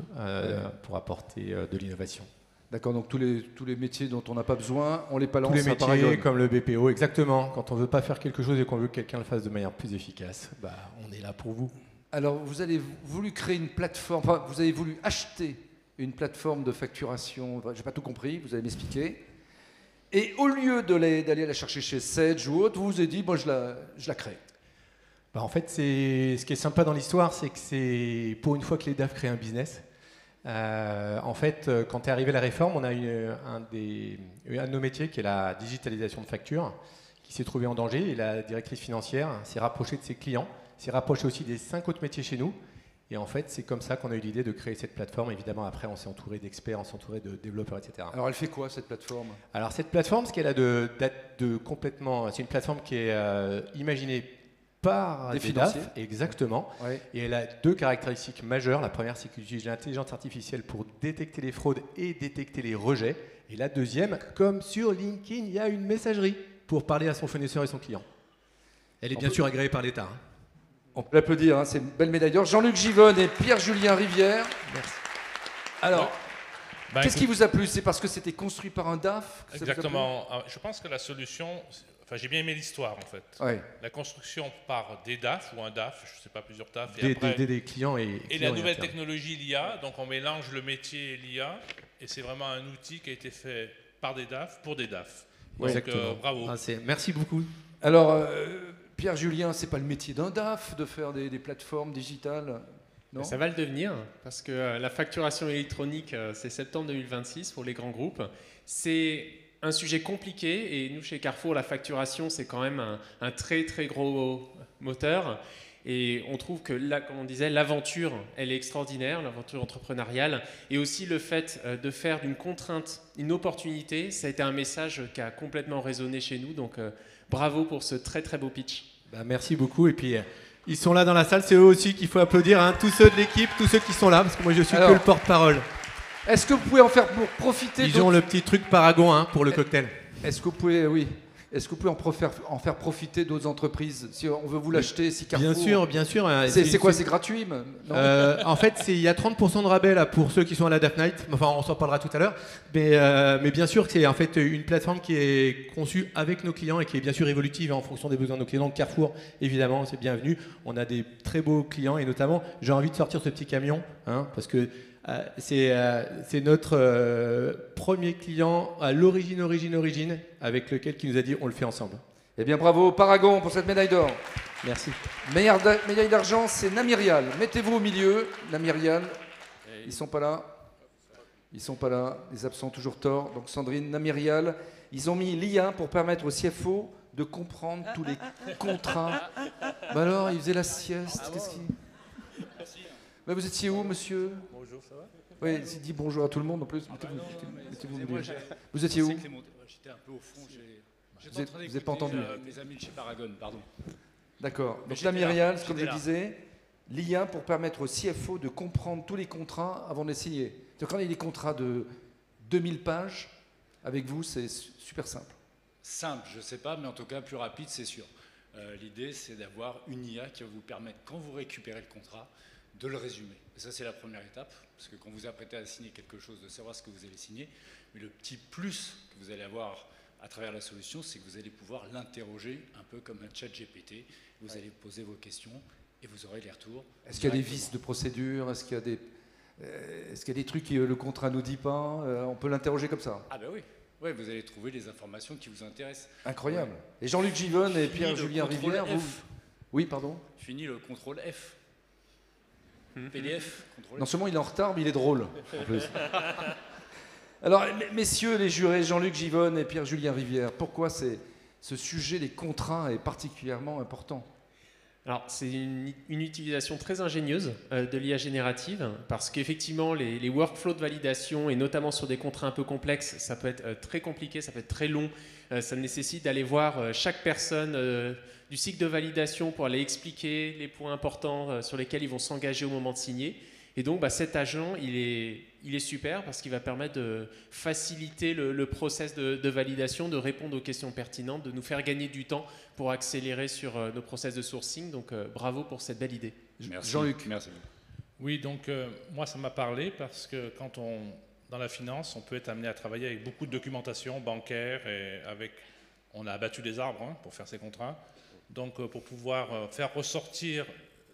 pour apporter de l'innovation. D'accord, donc tous les métiers dont on n'a pas besoin, on les balance Tous les à Paragon. métiers comme le BPO, exactement. Quand on ne veut pas faire quelque chose et qu'on veut que quelqu'un le fasse de manière plus efficace, bah, on est là pour vous. Alors, vous avez voulu créer une plateforme, enfin, vous avez voulu acheter une plateforme de facturation, enfin, j'ai pas tout compris, vous allez m'expliquer. Et au lieu d'aller la chercher chez Sage ou autre, vous vous êtes dit, moi je la crée. Bah, en fait, ce qui est sympa dans l'histoire, c'est que c'est pour une fois que les DAF créent un business. En fait, quand est arrivée la réforme, on a eu un de nos métiers qui est la digitalisation de factures, qui s'est trouvé en danger, et la directrice financière s'est rapprochée de ses clients, s'est rapprochée aussi des 5 autres métiers chez nous. Et en fait, c'est comme ça qu'on a eu l'idée de créer cette plateforme. Évidemment, après, on s'est entouré d'experts, on s'est entouré de développeurs, etc. Alors, elle fait quoi, cette plateforme? Alors, cette plateforme, ce qu'elle a complètement... C'est une plateforme qui est imaginée par des DAF, financiers. Exactement. Ouais. Et elle a 2 caractéristiques majeures. La première, c'est qu'elle utilise l'intelligence artificielle pour détecter les fraudes et détecter les rejets. Et la deuxième, comme sur LinkedIn, il y a une messagerie pour parler à son fournisseur et son client. Elle est bien sûr agréée par l'État. On peut l'applaudir, hein, c'est une belle médaille d'or. Jean-Luc Givonne et Pierre-Julien Rivière. Merci. Alors, qu'est-ce qui vous a plu? C'est parce que c'était construit par un DAF que ça vous a plu? Exactement. Je pense que la solution, enfin j'ai bien aimé l'histoire en fait. Ouais. La construction par des DAF ou un DAF, je ne sais pas, plusieurs DAF. Des clients et la nouvelle technologie, l'IA, donc on mélange le métier et l'IA, et c'est vraiment un outil qui a été fait par des DAF pour des DAF. Ouais. Donc bravo. Merci beaucoup. Alors, Pierre-Julien, c'est pas le métier d'un DAF de faire des plateformes digitales, non? Ça va le devenir, parce que la facturation électronique, c'est septembre 2026 pour les grands groupes. C'est un sujet compliqué, et nous, chez Carrefour, la facturation, c'est quand même un très très gros moteur. Et on trouve que là, comme on disait, l'aventure, elle est extraordinaire, l'aventure entrepreneuriale. Et aussi le fait de faire d'une contrainte une opportunité, ça a été un message qui a complètement résonné chez nous. Donc bravo pour ce très très beau pitch. Bah, merci beaucoup. Et puis, ils sont là dans la salle, c'est eux aussi qu'il faut applaudir, hein, tous ceux de l'équipe, tous ceux qui sont là, parce que moi je suis que le porte-parole. Est-ce que vous pouvez en faire pour profiter? Ils ont le petit truc Paragon, hein, pour le cocktail. Est-ce que vous pouvez, oui. Est-ce que vous pouvez en faire profiter d'autres entreprises? Si on veut vous l'acheter, si Carrefour... Bien sûr. C'est quoi, c'est gratuit non? En fait, il y a 30% de rabais là, pour ceux qui sont à la DAF Night. Enfin, on s'en parlera tout à l'heure. Mais bien sûr, c'est en fait une plateforme qui est conçue avec nos clients et qui est bien sûr évolutive en fonction des besoins de nos clients. Donc Carrefour, évidemment, c'est bienvenu. On a des très beaux clients et notamment, j'ai envie de sortir ce petit camion, hein, parce que c'est notre premier client à l'origine, avec lequel qui nous a dit on le fait ensemble. Eh bien bravo Paragon pour cette médaille d'or. Merci. Médaille d'argent, c'est Namirial. Mettez-vous au milieu, Namirial. Ils sont pas là. Ils sont pas là. Les absents toujours tort. Donc Sandrine, Namirial. Ils ont mis l'IA pour permettre au CFO de comprendre tous les contrats. Bah alors, il faisait la sieste. Qu'est-ce qu'il... Bah, vous étiez où, monsieur? Bonjour, ça va? Oui, il dit bonjour à tout le monde en plus. Vous étiez où? J'étais un peu au fond. Vous n'avez pas entendu? Mes amis de chez Paragon, pardon. D'accord. Donc Namirial, comme je disais, l'IA pour permettre au CFO de comprendre tous les contrats avant de les signer. Donc quand il y a des contrats de 2000 pages, avec vous, c'est super simple. Simple, je ne sais pas, mais en tout cas plus rapide, c'est sûr. L'idée, c'est d'avoir une IA qui va vous permettre, quand vous récupérez le contrat, de le résumer. Et ça, c'est la première étape, parce que quand vous apprêtez à signer quelque chose, de savoir ce que vous allez signer, mais le petit plus que vous allez avoir à travers la solution, c'est que vous allez pouvoir l'interroger un peu comme un chat GPT. Vous allez poser vos questions et vous aurez les retours. Est-ce qu'il y a des vices de procédure? Est-ce qu'il y a des trucs que le contrat nous dit pas? On peut l'interroger comme ça. Ah ben oui. Ouais, vous allez trouver les informations qui vous intéressent. Incroyable. Ouais. Et Jean-Luc Givonne et Fini Pierre-Julien le contrôle Rivière, F. vous... Oui, pardon. Fini le contrôle F. PDF. Contrôle Non F. seulement il est en retard, mais il est drôle. En plus. Alors, messieurs les jurés, Jean-Luc Givonne et Pierre-Julien Rivière, pourquoi ce sujet des contrats est particulièrement important? Alors, c'est une utilisation très ingénieuse de l'IA générative, parce qu'effectivement, les workflows de validation, et notamment sur des contrats un peu complexes, ça peut être très compliqué, ça peut être très long, ça nécessite d'aller voir chaque personne du cycle de validation pour aller expliquer les points importants sur lesquels ils vont s'engager au moment de signer. Et donc, cet agent, il est super parce qu'il va permettre de faciliter le process de validation, de répondre aux questions pertinentes, de nous faire gagner du temps pour accélérer sur nos process de sourcing. Donc, bravo pour cette belle idée. Merci. Jean-Luc. Merci. Oui, donc moi ça m'a parlé parce que quand dans la finance, on peut être amené à travailler avec beaucoup de documentation bancaire et on a abattu des arbres pour faire ces contrats. Donc pour pouvoir faire ressortir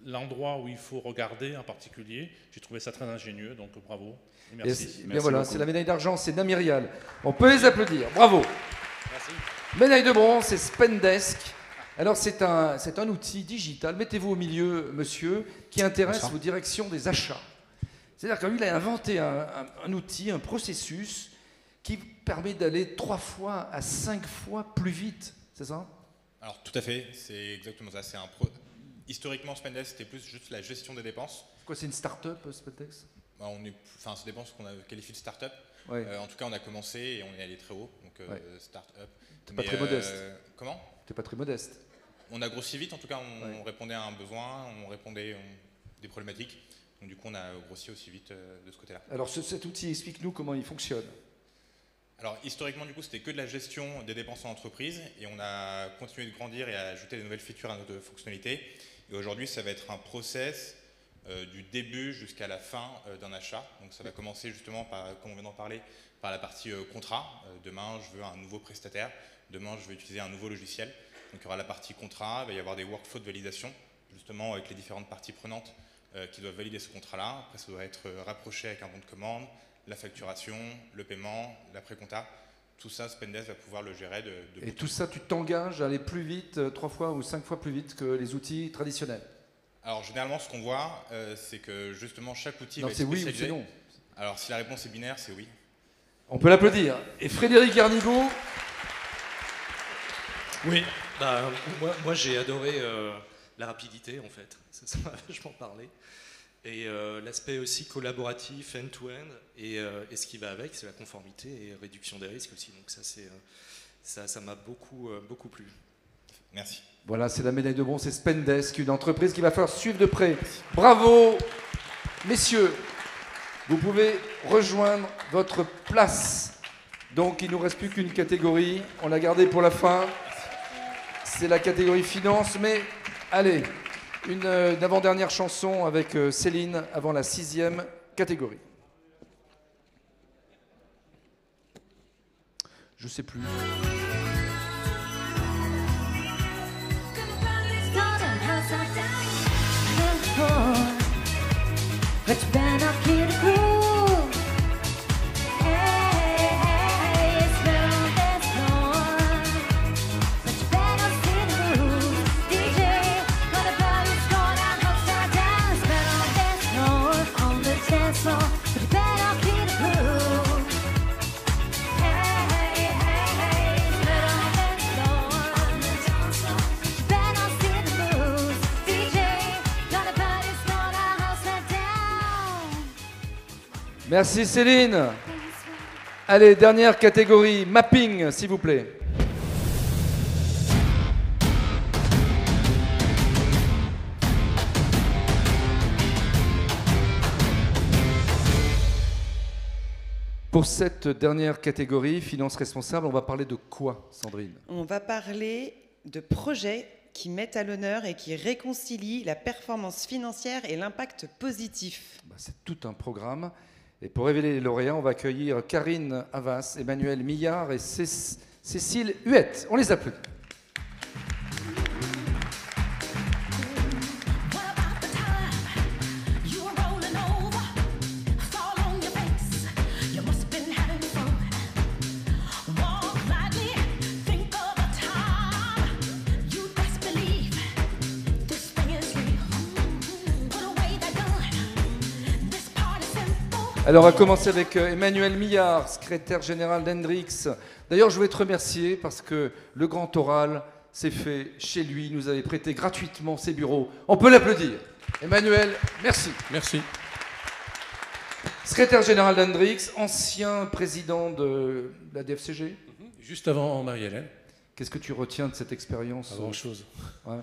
l'endroit où il faut regarder en particulier, j'ai trouvé ça très ingénieux, donc bravo. Et merci. Bien voilà, c'est la médaille d'argent, c'est Namirial. On peut les applaudir, bravo. Merci. Médaille de bronze, c'est Spendesk. Alors c'est un outil digital, mettez-vous au milieu, monsieur, qui intéresse vos directions des achats. C'est-à-dire que lui, il a inventé un outil, un processus qui permet d'aller 3 fois à 5 fois plus vite, c'est ça? Alors tout à fait, c'est exactement ça. Historiquement, Spendesk, c'était plus juste la gestion des dépenses. C'est quoi, c'est une start-up, Spendesk? Ça dépend ce qu'on qualifie de start-up. Ouais. En tout cas, on a commencé et on est allé très haut, donc start-up. T'es pas très modeste. Comment? T'es pas très modeste. On a grossi vite, en tout cas, on répondait à un besoin, on répondait à des problématiques. Donc du coup, on a grossi aussi vite de ce côté-là. Alors cet outil, explique-nous comment il fonctionne. Alors historiquement, du coup, c'était que de la gestion des dépenses en entreprise et on a continué de grandir et à ajouter de nouvelles features à notre fonctionnalité. Et aujourd'hui, ça va être un process du début jusqu'à la fin d'un achat. Donc ça va commencer justement par, comme on vient d'en parler, par la partie contrat. Demain, je veux un nouveau prestataire. Demain, je veux utiliser un nouveau logiciel. Donc il y aura la partie contrat, il va y avoir des workflows de validation, justement avec les différentes parties prenantes qui doivent valider ce contrat-là. Après, ça doit être rapproché avec un bon de commande, la facturation, le paiement, l'après-compta. Tout ça, Spendesk va pouvoir le gérer Et tout ça, tu t'engages à aller plus vite, 3 fois ou 5 fois plus vite que les outils traditionnels? Alors généralement, ce qu'on voit, c'est que justement chaque outil non, va être c'est oui spécialisé. ou c'est non. Alors si la réponse est binaire, c'est oui. On peut l'applaudir. Et Frédéric Garnigaud? Oui, moi j'ai adoré la rapidité en fait, ça m'a vachement parlé. Et l'aspect aussi collaboratif, end-to-end, et ce qui va avec, c'est la conformité et réduction des risques aussi. Donc ça m'a beaucoup plu. Merci. Voilà, c'est la médaille de bronze, c'est Spendesk, une entreprise qu'il va falloir suivre de près. Bravo, messieurs. Vous pouvez rejoindre votre place. Donc il ne nous reste plus qu'une catégorie. On l'a gardée pour la fin. C'est la catégorie finance, mais allez, une avant-dernière chanson avec Céline avant la 6e catégorie. Je sais plus. But you better not kill the crew. Hey, it's been on this floor. But you better not see the rules. DJ, got a body's going out upside down. It's been on this floor, on the dance floor. But you better not kill the crew. Hey, it's been on this floor, on the dance floor. You better not see the rules. DJ, got a body's going out upside down. Merci Céline. Allez, dernière catégorie, mapping, s'il vous plaît. Pour cette dernière catégorie, finance responsable, on va parler de quoi, Sandrine? On va parler de projets qui mettent à l'honneur et qui réconcilient la performance financière et l'impact positif. C'est tout un programme. Et pour révéler les lauréats, on va accueillir Karine Havas, Emmanuel Millard et Cécile Huette. On les applaudit. Alors, on va commencer avec Emmanuel Millard, secrétaire général d'Hendrix. D'ailleurs, je voulais te remercier parce que le grand oral s'est fait chez lui. Il nous avait prêté gratuitement ses bureaux. On peut l'applaudir. Emmanuel, merci. Merci. Secrétaire général d'Hendrix, ancien président de la DFCG. Juste avant Marie-Hélène. Qu'est-ce que tu retiens de cette expérience? Pas grand-chose. Ouais.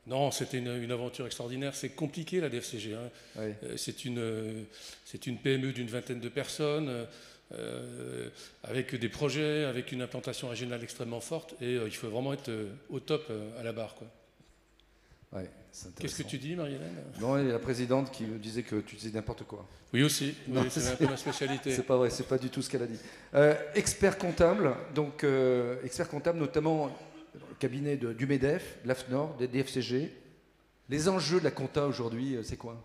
Non, c'était une aventure extraordinaire. C'est compliqué la DFCG. Hein. Oui. C'est une PME d'une vingtaine de personnes, avec des projets, avec une implantation régionale extrêmement forte. Et il faut vraiment être au top à la barre, quoi. Ouais, qu'est-ce que tu dis, Marie-Hélène? Non, il y a la présidente qui me disait que tu disais n'importe quoi. Oui, aussi. Non, oui, c'est un peu ma spécialité. C'est pas vrai, c'est pas du tout ce qu'elle a dit. Expert comptable, donc expert comptable notamment dans le cabinet du MEDEF, de l'AFNOR, des DFCG. Les enjeux de la compta aujourd'hui, c'est quoi?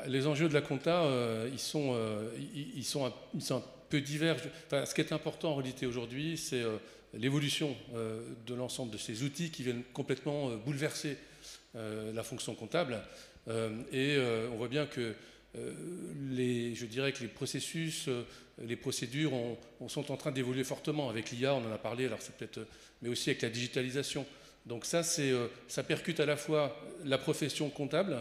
Les enjeux de la compta, ils sont un peu divers. Enfin, ce qui est important en réalité aujourd'hui, c'est l'évolution de l'ensemble de ces outils qui viennent complètement bouleverser la fonction comptable. On voit bien que je dirais que les processus, les procédures sont en train d'évoluer fortement. Avec l'IA, on en a parlé, alors c'est peut-être, mais aussi avec la digitalisation. Donc ça percute à la fois la profession comptable,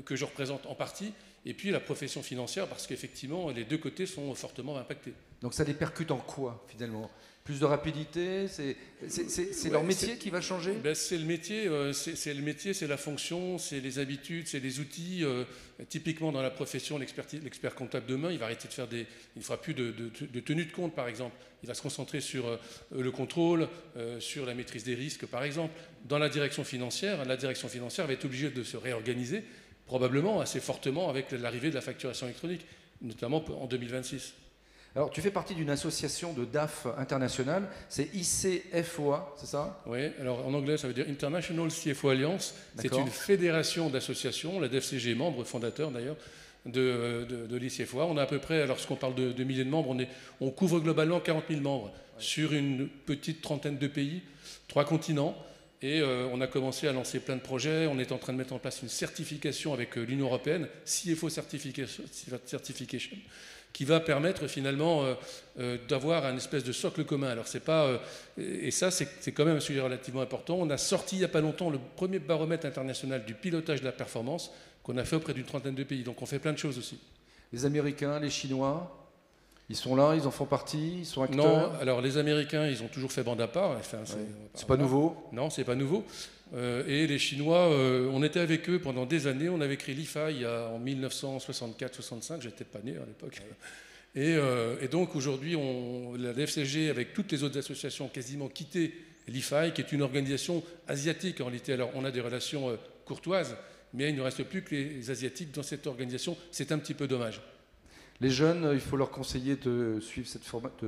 que je représente en partie, et puis la profession financière, parce qu'effectivement, les deux côtés sont fortement impactés. Donc ça les percute en quoi, finalement? Plus de rapidité? C'est leur métier qui va changer? C'est le métier, c'est la fonction, c'est les habitudes, c'est les outils. Typiquement dans la profession, l'expert comptable demain, il va arrêter de faire il ne fera plus de tenue de compte, par exemple. Il va se concentrer sur le contrôle, sur la maîtrise des risques, par exemple. Dans la direction financière va être obligée de se réorganiser, probablement assez fortement avec l'arrivée de la facturation électronique, notamment en 2026. Alors, tu fais partie d'une association de DAF internationale, c'est ICFOA, c'est ça? Oui, alors en anglais, ça veut dire International CFO Alliance. C'est une fédération d'associations, la DFCG est membre fondateur d'ailleurs de l'ICFOA. On a à peu près, lorsqu'on parle de milliers de membres, on couvre globalement 40 000 membres sur une petite trentaine de pays, 3 continents. Et on a commencé à lancer plein de projets. On est en train de mettre en place une certification avec l'Union européenne, CFO Certification, qui va permettre finalement d'avoir un espèce de socle commun. Alors c'est pas et ça c'est quand même un sujet relativement important. On a sorti il n'y a pas longtemps le premier baromètre international du pilotage de la performance qu'on a fait auprès d'une trentaine de pays. Donc on fait plein de choses aussi. Les Américains, les Chinois, ils sont là, ils en font partie, ils sont acteurs? Non, alors les Américains, ils ont toujours fait bande à part. Enfin, c'est pas nouveau? Non, c'est pas nouveau. Et les Chinois, on était avec eux pendant des années. On avait créé l'IFI en 1964-65. J'étais pas né à l'époque. Et donc aujourd'hui, la DFCG, avec toutes les autres associations, ont quasiment quitté l'IFI, qui est une organisation asiatique en réalité. Alors on a des relations courtoises, mais il ne reste plus que les Asiatiques dans cette organisation. C'est un petit peu dommage. Les jeunes, il faut leur conseiller de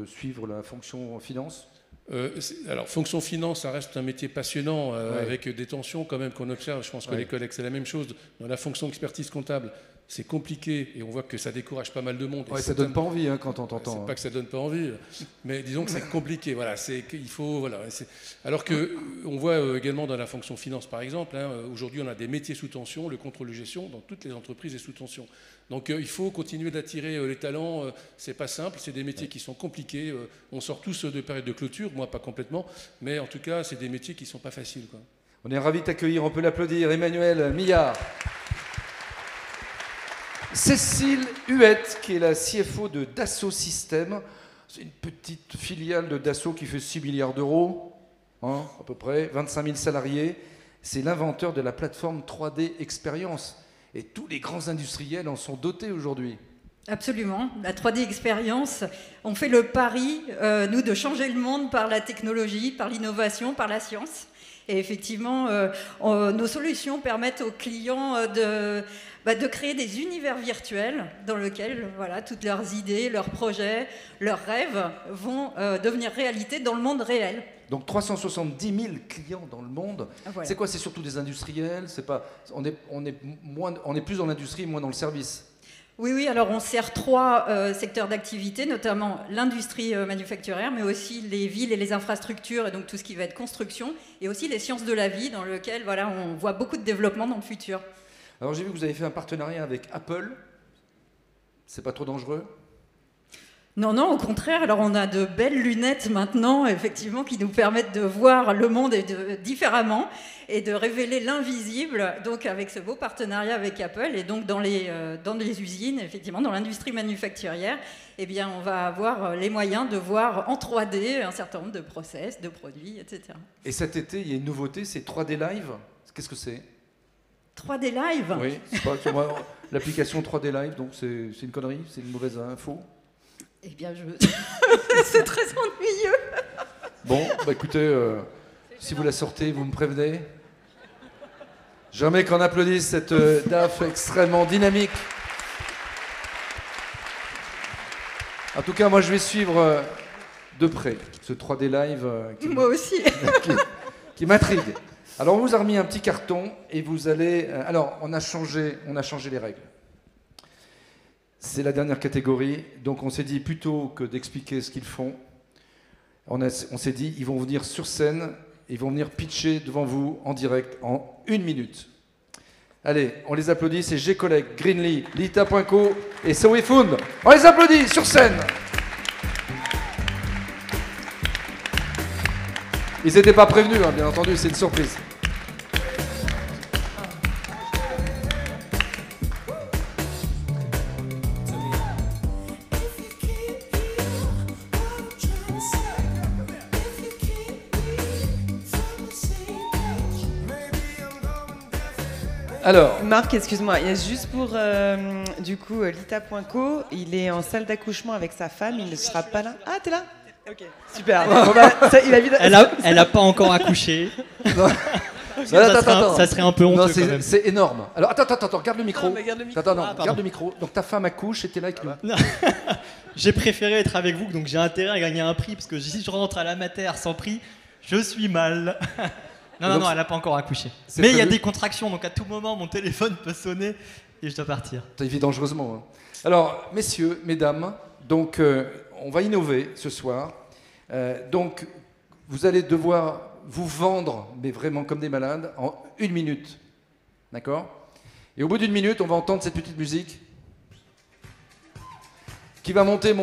suivre la fonction finance? Alors, fonction finance, ça reste un métier passionnant, avec des tensions quand même qu'on observe. Je pense que les collègues, c'est la même chose. Dans la fonction expertise comptable, c'est compliqué et on voit que ça décourage pas mal de monde. Ouais, ça donne pas envie quand on t'entend. C'est pas que ça donne pas envie, mais disons que c'est compliqué. Voilà, il faut, voilà. Alors que on voit également dans la fonction finance, par exemple, aujourd'hui on a des métiers sous tension, le contrôle de gestion dans toutes les entreprises est sous tension. Donc il faut continuer d'attirer les talents. C'est pas simple, c'est des métiers qui sont compliqués. On sort tous de période de clôture, moi pas complètement, mais en tout cas c'est des métiers qui sont pas faciles, quoi. On est ravis de t'accueillir, on peut l'applaudir, Emmanuel Millard. Cécile Huette, qui est la CFO de Dassault Systèmes. C'est une petite filiale de Dassault qui fait 6 milliards d'euros, à peu près, 25 000 salariés. C'est l'inventeur de la plateforme 3D Expérience. Et tous les grands industriels en sont dotés aujourd'hui. Absolument. La 3D Expérience, on fait le pari, nous, de changer le monde par la technologie, par l'innovation, par la science. Et effectivement, nos solutions permettent aux clients de créer des univers virtuels dans lesquels voilà, toutes leurs idées, leurs projets, leurs rêves vont devenir réalité dans le monde réel. Donc 370 000 clients dans le monde. Voilà. C'est quoi? C'est surtout des industriels? C'est pas, on est plus dans l'industrie, moins dans le service. Oui, alors on sert 3 secteurs d'activité, notamment l'industrie manufacturière, mais aussi les villes et les infrastructures, et donc tout ce qui va être construction, et aussi les sciences de la vie, dans lequel voilà, on voit beaucoup de développement dans le futur. Alors j'ai vu que vous avez fait un partenariat avec Apple. C'est pas trop dangereux? Non, au contraire. Alors on a de belles lunettes maintenant, effectivement, qui nous permettent de voir le monde différemment et de révéler l'invisible. Donc avec ce beau partenariat avec Apple et donc dans les usines, effectivement, dans l'industrie manufacturière, eh bien on va avoir les moyens de voir en 3D un certain nombre de process, de produits, etc. Et cet été, il y a une nouveauté, c'est 3D Live. Qu'est-ce que c'est? 3D Live? Oui, c'est pas moi, l'application 3D Live, donc c'est une connerie, c'est une mauvaise info. Eh bien, c'est très ennuyeux. Bon, bah écoutez, si vous la sortez, vous me prévenez. Jamais qu'on applaudisse cette DAF extrêmement dynamique. En tout cas, moi, je vais suivre de près ce 3D Live. Moi aussi. qui m'intrigue. Alors, on vous a remis un petit carton et vous allez... alors, on a changé les règles. C'est la dernière catégorie, donc on s'est dit plutôt que d'expliquer ce qu'ils font, on s'est dit ils vont venir sur scène, ils vont venir pitcher devant vous en direct en 1 minute. Allez, on les applaudit, c'est G-Collect, Greenly, Lita.co et Sowifund. On les applaudit sur scène. Ils n'étaient pas prévenus, hein, bien entendu, c'est une surprise. Alors, Marc, excuse-moi, il y a juste pour du coup Lita.co, il est en salle d'accouchement avec sa femme, il ne sera pas là. Ah, t'es là? Ok, super. Bon, bah, ça, elle a pas encore accouché. Ça serait un peu honteux quand même. C'est énorme. Alors attends, garde le micro. Ah, garde le micro. Garde le micro. Donc ta femme accouche et t'es là avec nous. J'ai préféré être avec vous, donc j'ai intérêt à gagner un prix, parce que si je rentre à la mater sans prix, je suis mal. Non, elle n'a pas encore accouché. Mais il y a des contractions, donc à tout moment, mon téléphone peut sonner et je dois partir. Ça évite dangereusement. Hein. Alors, messieurs, mesdames, donc on va innover ce soir. Donc, vous allez devoir vous vendre, mais vraiment comme des malades, en 1 minute. D'accord? Et au bout d'1 minute, on va entendre cette petite musique qui va monter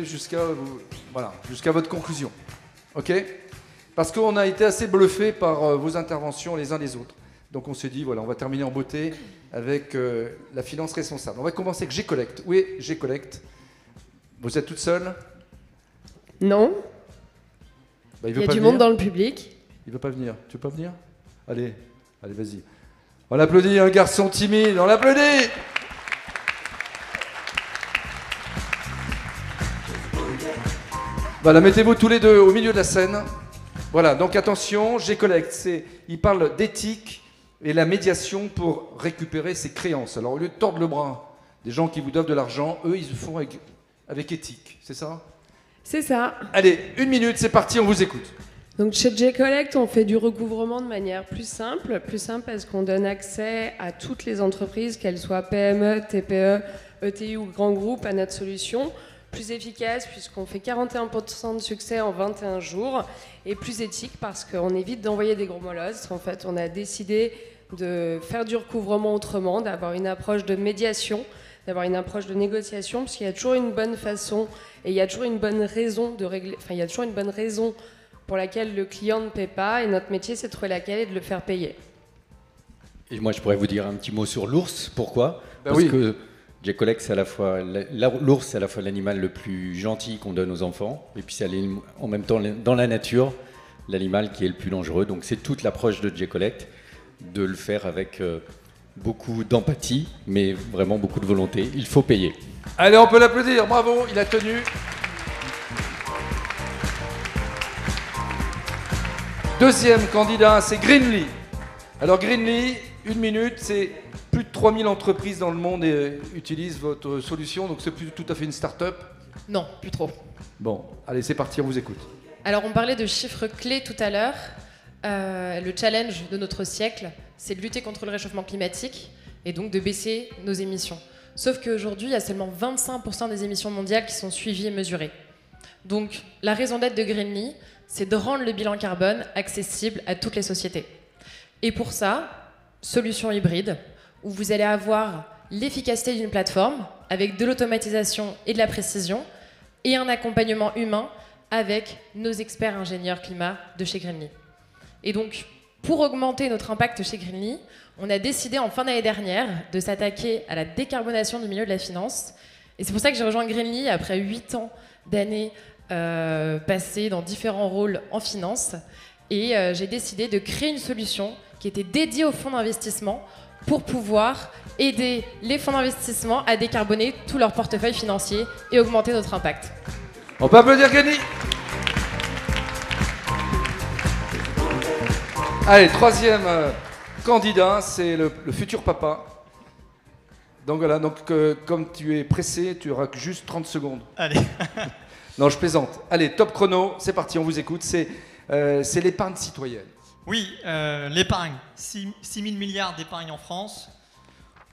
jusqu'à votre conclusion. Ok? Parce qu'on a été assez bluffés par vos interventions les uns les autres. Donc on s'est dit, voilà, on va terminer en beauté avec la finance responsable. On va commencer avec G-Collect. Oui, G-Collect. Vous êtes toute seule? Non. Bah, il y a du monde dans le public. Il veut pas venir. Tu veux pas venir? Allez, vas-y. On l'applaudit, un garçon timide, on l'applaudit. Voilà, mettez-vous tous les deux au milieu de la scène. Voilà, donc attention, G-Collect, il parle d'éthique et la médiation pour récupérer ses créances. Alors au lieu de tordre le bras des gens qui vous doivent de l'argent, eux, ils le font avec éthique, c'est ça? C'est ça. Allez, 1 minute, c'est parti, on vous écoute. Donc chez G-Collect, on fait du recouvrement de manière plus simple parce qu'on donne accès à toutes les entreprises, qu'elles soient PME, TPE, ETI ou grands groupes, à notre solution. Plus efficace puisqu'on fait 41% de succès en 21 jours et plus éthique parce qu'on évite d'envoyer des gros molosses. En fait, on a décidé de faire du recouvrement autrement, d'avoir une approche de médiation, d'avoir une approche de négociation, parce qu'il y a toujours une bonne façon et il y a toujours une bonne raison de régler. Enfin, il y a toujours une bonne raison pour laquelle le client ne paie pas et notre métier, c'est de trouver laquelle et de le faire payer. Et moi, je pourrais vous dire un petit mot sur l'ours. Pourquoi? Ben Parce oui. que G-Collect, c'est à la fois l'ours, c'est à la fois l'animal le plus gentil qu'on donne aux enfants, et puis c'est en même temps dans la nature l'animal qui est le plus dangereux. Donc c'est toute l'approche de G-Collect, de le faire avec beaucoup d'empathie, mais vraiment beaucoup de volonté. Il faut payer. Allez, on peut l'applaudir, bravo, il a tenu. Deuxième candidat, c'est Greenly. Alors Greenly, 1 minute, c'est plus de 3000 entreprises dans le monde utilisent votre solution, donc c'est plus tout à fait une start-up. Non, plus trop. Bon, allez, c'est parti, on vous écoute. Alors, on parlait de chiffres clés tout à l'heure. Le challenge de notre siècle, c'est de lutter contre le réchauffement climatique et donc de baisser nos émissions. Sauf qu'aujourd'hui, il y a seulement 25% des émissions mondiales qui sont suivies et mesurées. Donc, la raison d'être de Greenly, c'est de rendre le bilan carbone accessible à toutes les sociétés. Et pour ça, solution hybride, où vous allez avoir l'efficacité d'une plateforme avec de l'automatisation et de la précision et un accompagnement humain avec nos experts ingénieurs climat de chez Greenly. Et donc, pour augmenter notre impact chez Greenly, on a décidé en fin d'année dernière de s'attaquer à la décarbonation du milieu de la finance. Et c'est pour ça que j'ai rejoint Greenly après 8 ans d'années passées dans différents rôles en finance. Et j'ai décidé de créer une solution qui était dédiée aux fonds d'investissement pour pouvoir aider les fonds d'investissement à décarboner tout leur portefeuille financier et augmenter notre impact. On peut applaudir Greenly. Allez, troisième candidat, c'est le futur papa. Donc voilà, comme tu es pressé, tu auras juste 30 secondes. Allez. Non, je plaisante. Allez, top chrono, c'est parti, on vous écoute. C'est l'épargne citoyenne. Oui, l'épargne. 6 000 milliards d'épargne en France.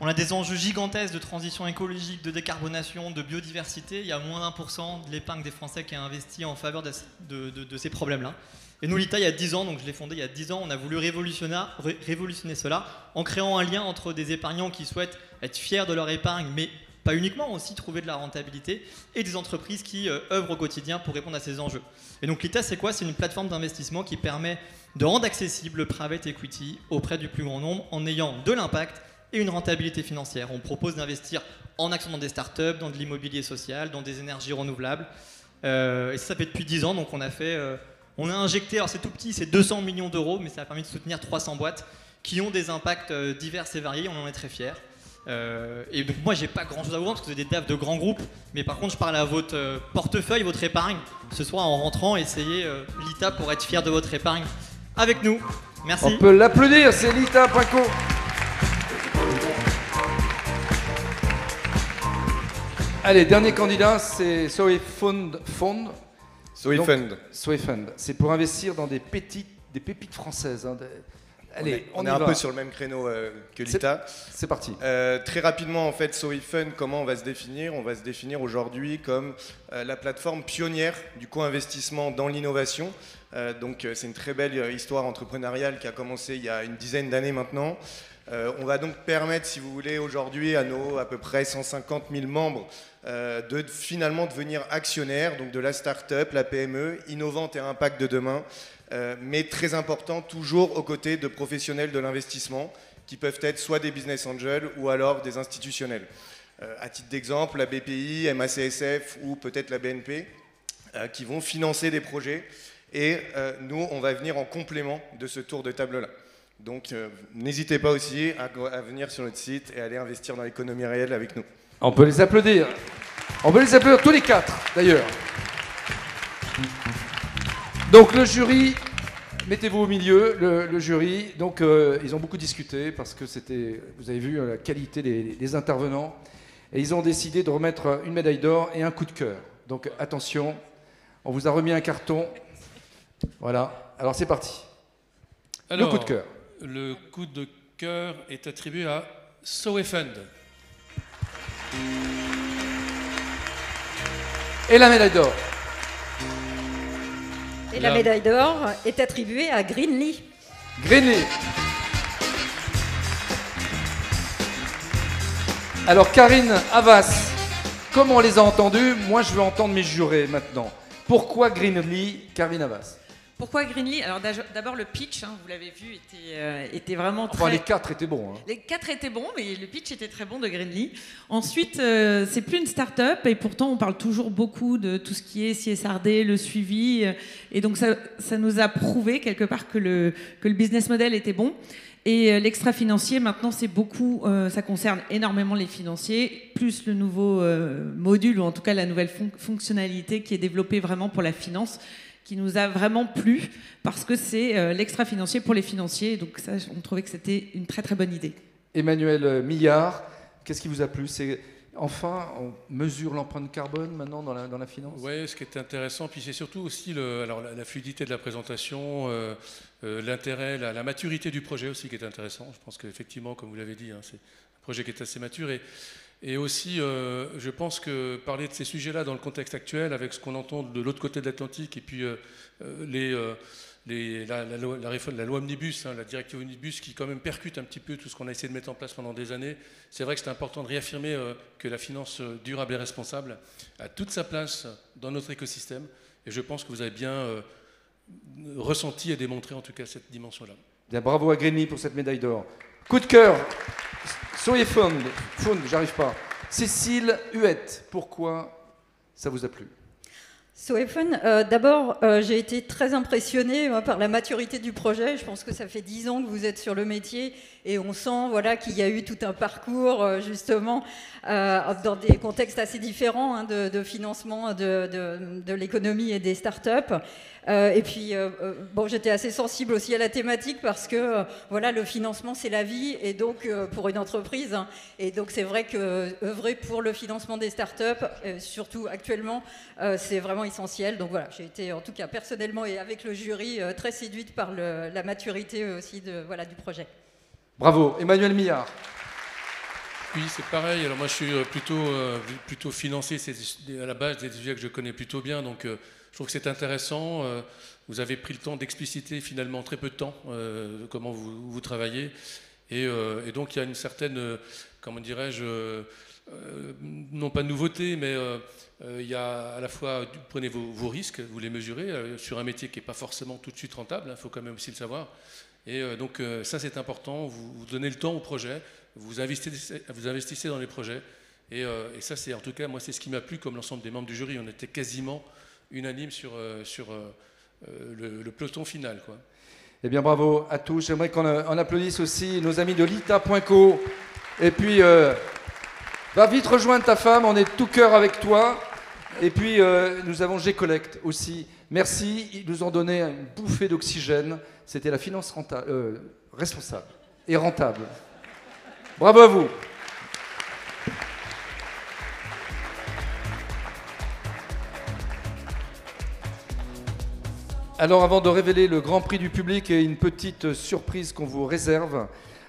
On a des enjeux gigantesques de transition écologique, de décarbonation, de biodiversité. Il y a moins d'1% de l'épargne des Français qui a investi en faveur de ces problèmes-là. Et nous, l'ITA, il y a 10 ans, donc je l'ai fondé il y a 10 ans, on a voulu révolutionner cela en créant un lien entre des épargnants qui souhaitent être fiers de leur épargne, mais pas uniquement, aussi trouver de la rentabilité, et des entreprises qui œuvrent au quotidien pour répondre à ces enjeux. Et donc l'ITA, c'est quoi? C'est une plateforme d'investissement qui permet de rendre accessible le private equity auprès du plus grand nombre en ayant de l'impact et une rentabilité financière. On propose d'investir en actions dans des startups, dans de l'immobilier social, dans des énergies renouvelables. Et ça fait depuis 10 ans, donc on a injecté, alors c'est tout petit, c'est 200 millions d'euros, mais ça a permis de soutenir 300 boîtes qui ont des impacts divers et variés, on en est très fiers. Et donc moi j'ai pas grand chose à vous vendre parce que vous êtes des DAF de grands groupes, mais par contre je parle à votre portefeuille, votre épargne. Ce soir en rentrant, essayez l'ITA pour être fier de votre épargne avec nous. Merci. On peut l'applaudir, c'est l'ITA Paco. Allez, dernier candidat, c'est Soe Fund. Soe Fund. C'est pour investir dans des pépites françaises. Hein. Allez, on est un peu sur le même créneau que l'ITA. C'est parti. Très rapidement, en fait, Soe Fund, comment on va se définir? On va se définir aujourd'hui comme la plateforme pionnière du co-investissement dans l'innovation. Donc, c'est une très belle histoire entrepreneuriale qui a commencé il y a une dizaine d'années maintenant. On va donc permettre, si vous voulez, aujourd'hui à nos à peu près 150 000 membres de finalement devenir actionnaires, donc de la start-up, la PME, innovante et à impact de demain, mais très important, toujours aux côtés de professionnels de l'investissement qui peuvent être soit des business angels ou alors des institutionnels. À titre d'exemple, la BPI, MACSF ou peut-être la BNP qui vont financer des projets et nous, on va venir en complément de ce tour de table-là. Donc n'hésitez pas aussi à venir sur notre site et aller investir dans l'économie réelle avec nous. On peut les applaudir. On peut les applaudir tous les 4 d'ailleurs. Donc le jury, mettez-vous au milieu, le jury. Donc ils ont beaucoup discuté parce que c'était, vous avez vu la qualité des intervenants. Et ils ont décidé de remettre une médaille d'or et un coup de cœur. Donc attention, on vous a remis un carton. Voilà, alors c'est parti. Alors, le coup de cœur. Le coup de cœur est attribué à Soe Fund. Et la médaille d'or. Et la médaille d'or est attribuée à Greenly. Greenly. Alors Karine Havas, comme on les a entendus, moi je veux entendre mes jurés maintenant. Pourquoi Greenly, Karine Havas? Pourquoi Greenly? Alors d'abord le pitch, hein, vous l'avez vu, était vraiment très... Enfin les 4 étaient bons. Hein. Les 4 étaient bons, mais le pitch était très bon de Greenly. Ensuite, c'est plus une start-up et pourtant on parle toujours beaucoup de tout ce qui est CSRD, le suivi. Et donc ça nous a prouvé quelque part que le business model était bon. Et l'extra-financier, maintenant, c'est beaucoup, ça concerne énormément les financiers, plus le nouveau module, ou en tout cas la nouvelle fonctionnalité qui est développée vraiment pour la finance, qui nous a vraiment plu parce que c'est l'extra-financier pour les financiers. Donc ça, on trouvait que c'était une très très bonne idée. Emmanuel Millard, qu'est-ce qui vous a plu? Enfin, on mesure l'empreinte carbone maintenant dans la finance? Oui, ce qui est intéressant, puis c'est surtout aussi la fluidité de la présentation, l'intérêt, la maturité du projet aussi qui est intéressant. Je pense qu'effectivement, comme vous l'avez dit, hein, c'est un projet qui est assez mature. Et aussi, je pense que parler de ces sujets-là dans le contexte actuel, avec ce qu'on entend de l'autre côté de l'Atlantique, et puis la loi Omnibus, hein, la directive Omnibus, qui quand même percute un petit peu tout ce qu'on a essayé de mettre en place pendant des années. C'est vrai que c'est important de réaffirmer que la finance durable et responsable a toute sa place dans notre écosystème. Et je pense que vous avez bien ressenti et démontré en tout cas cette dimension-là. Bien, bravo à Greenly pour cette médaille d'or. Coup de cœur, Soyefund, j'arrive pas. Cécile Huette, pourquoi ça vous a plu? Soyefund, d'abord, j'ai été très impressionnée par la maturité du projet. Je pense que ça fait 10 ans que vous êtes sur le métier et on sent qu'il y a eu tout un parcours justement dans des contextes assez différents hein, de financement de l'économie et des startups. Et puis, j'étais assez sensible aussi à la thématique parce que le financement c'est la vie et donc pour une entreprise. Hein, et donc c'est vrai que œuvrer pour le financement des startups, surtout actuellement, c'est vraiment essentiel. Donc voilà, j'ai été en tout cas personnellement et avec le jury très séduite par la maturité aussi du projet. Bravo, Emmanuel Millard. Oui, c'est pareil. Alors moi, je suis plutôt financier. C'est à la base des sujets que je connais plutôt bien. Donc, je trouve que c'est intéressant. Vous avez pris le temps d'expliciter finalement très peu de temps comment vous travaillez. Et donc, il y a une certaine, comment dirais-je, non pas nouveauté, mais il y a à la fois, vous prenez vos risques, vous les mesurez sur un métier qui n'est pas forcément tout de suite rentable. Il faut quand même aussi le savoir. Et donc ça c'est important, vous donnez le temps au projet, vous investissez dans les projets et ça c'est en tout cas moi c'est ce qui m'a plu comme l'ensemble des membres du jury, on était quasiment unanime sur le peloton final, quoi. Eh bien bravo à tous, j'aimerais qu'on applaudisse aussi nos amis de Lita.co et puis va vite rejoindre ta femme, on est tout cœur avec toi et puis nous avons G-Collect aussi, merci, ils nous ont donné une bouffée d'oxygène. C'était la finance responsable et rentable. Bravo à vous. Alors avant de révéler le grand prix du public et une petite surprise qu'on vous réserve,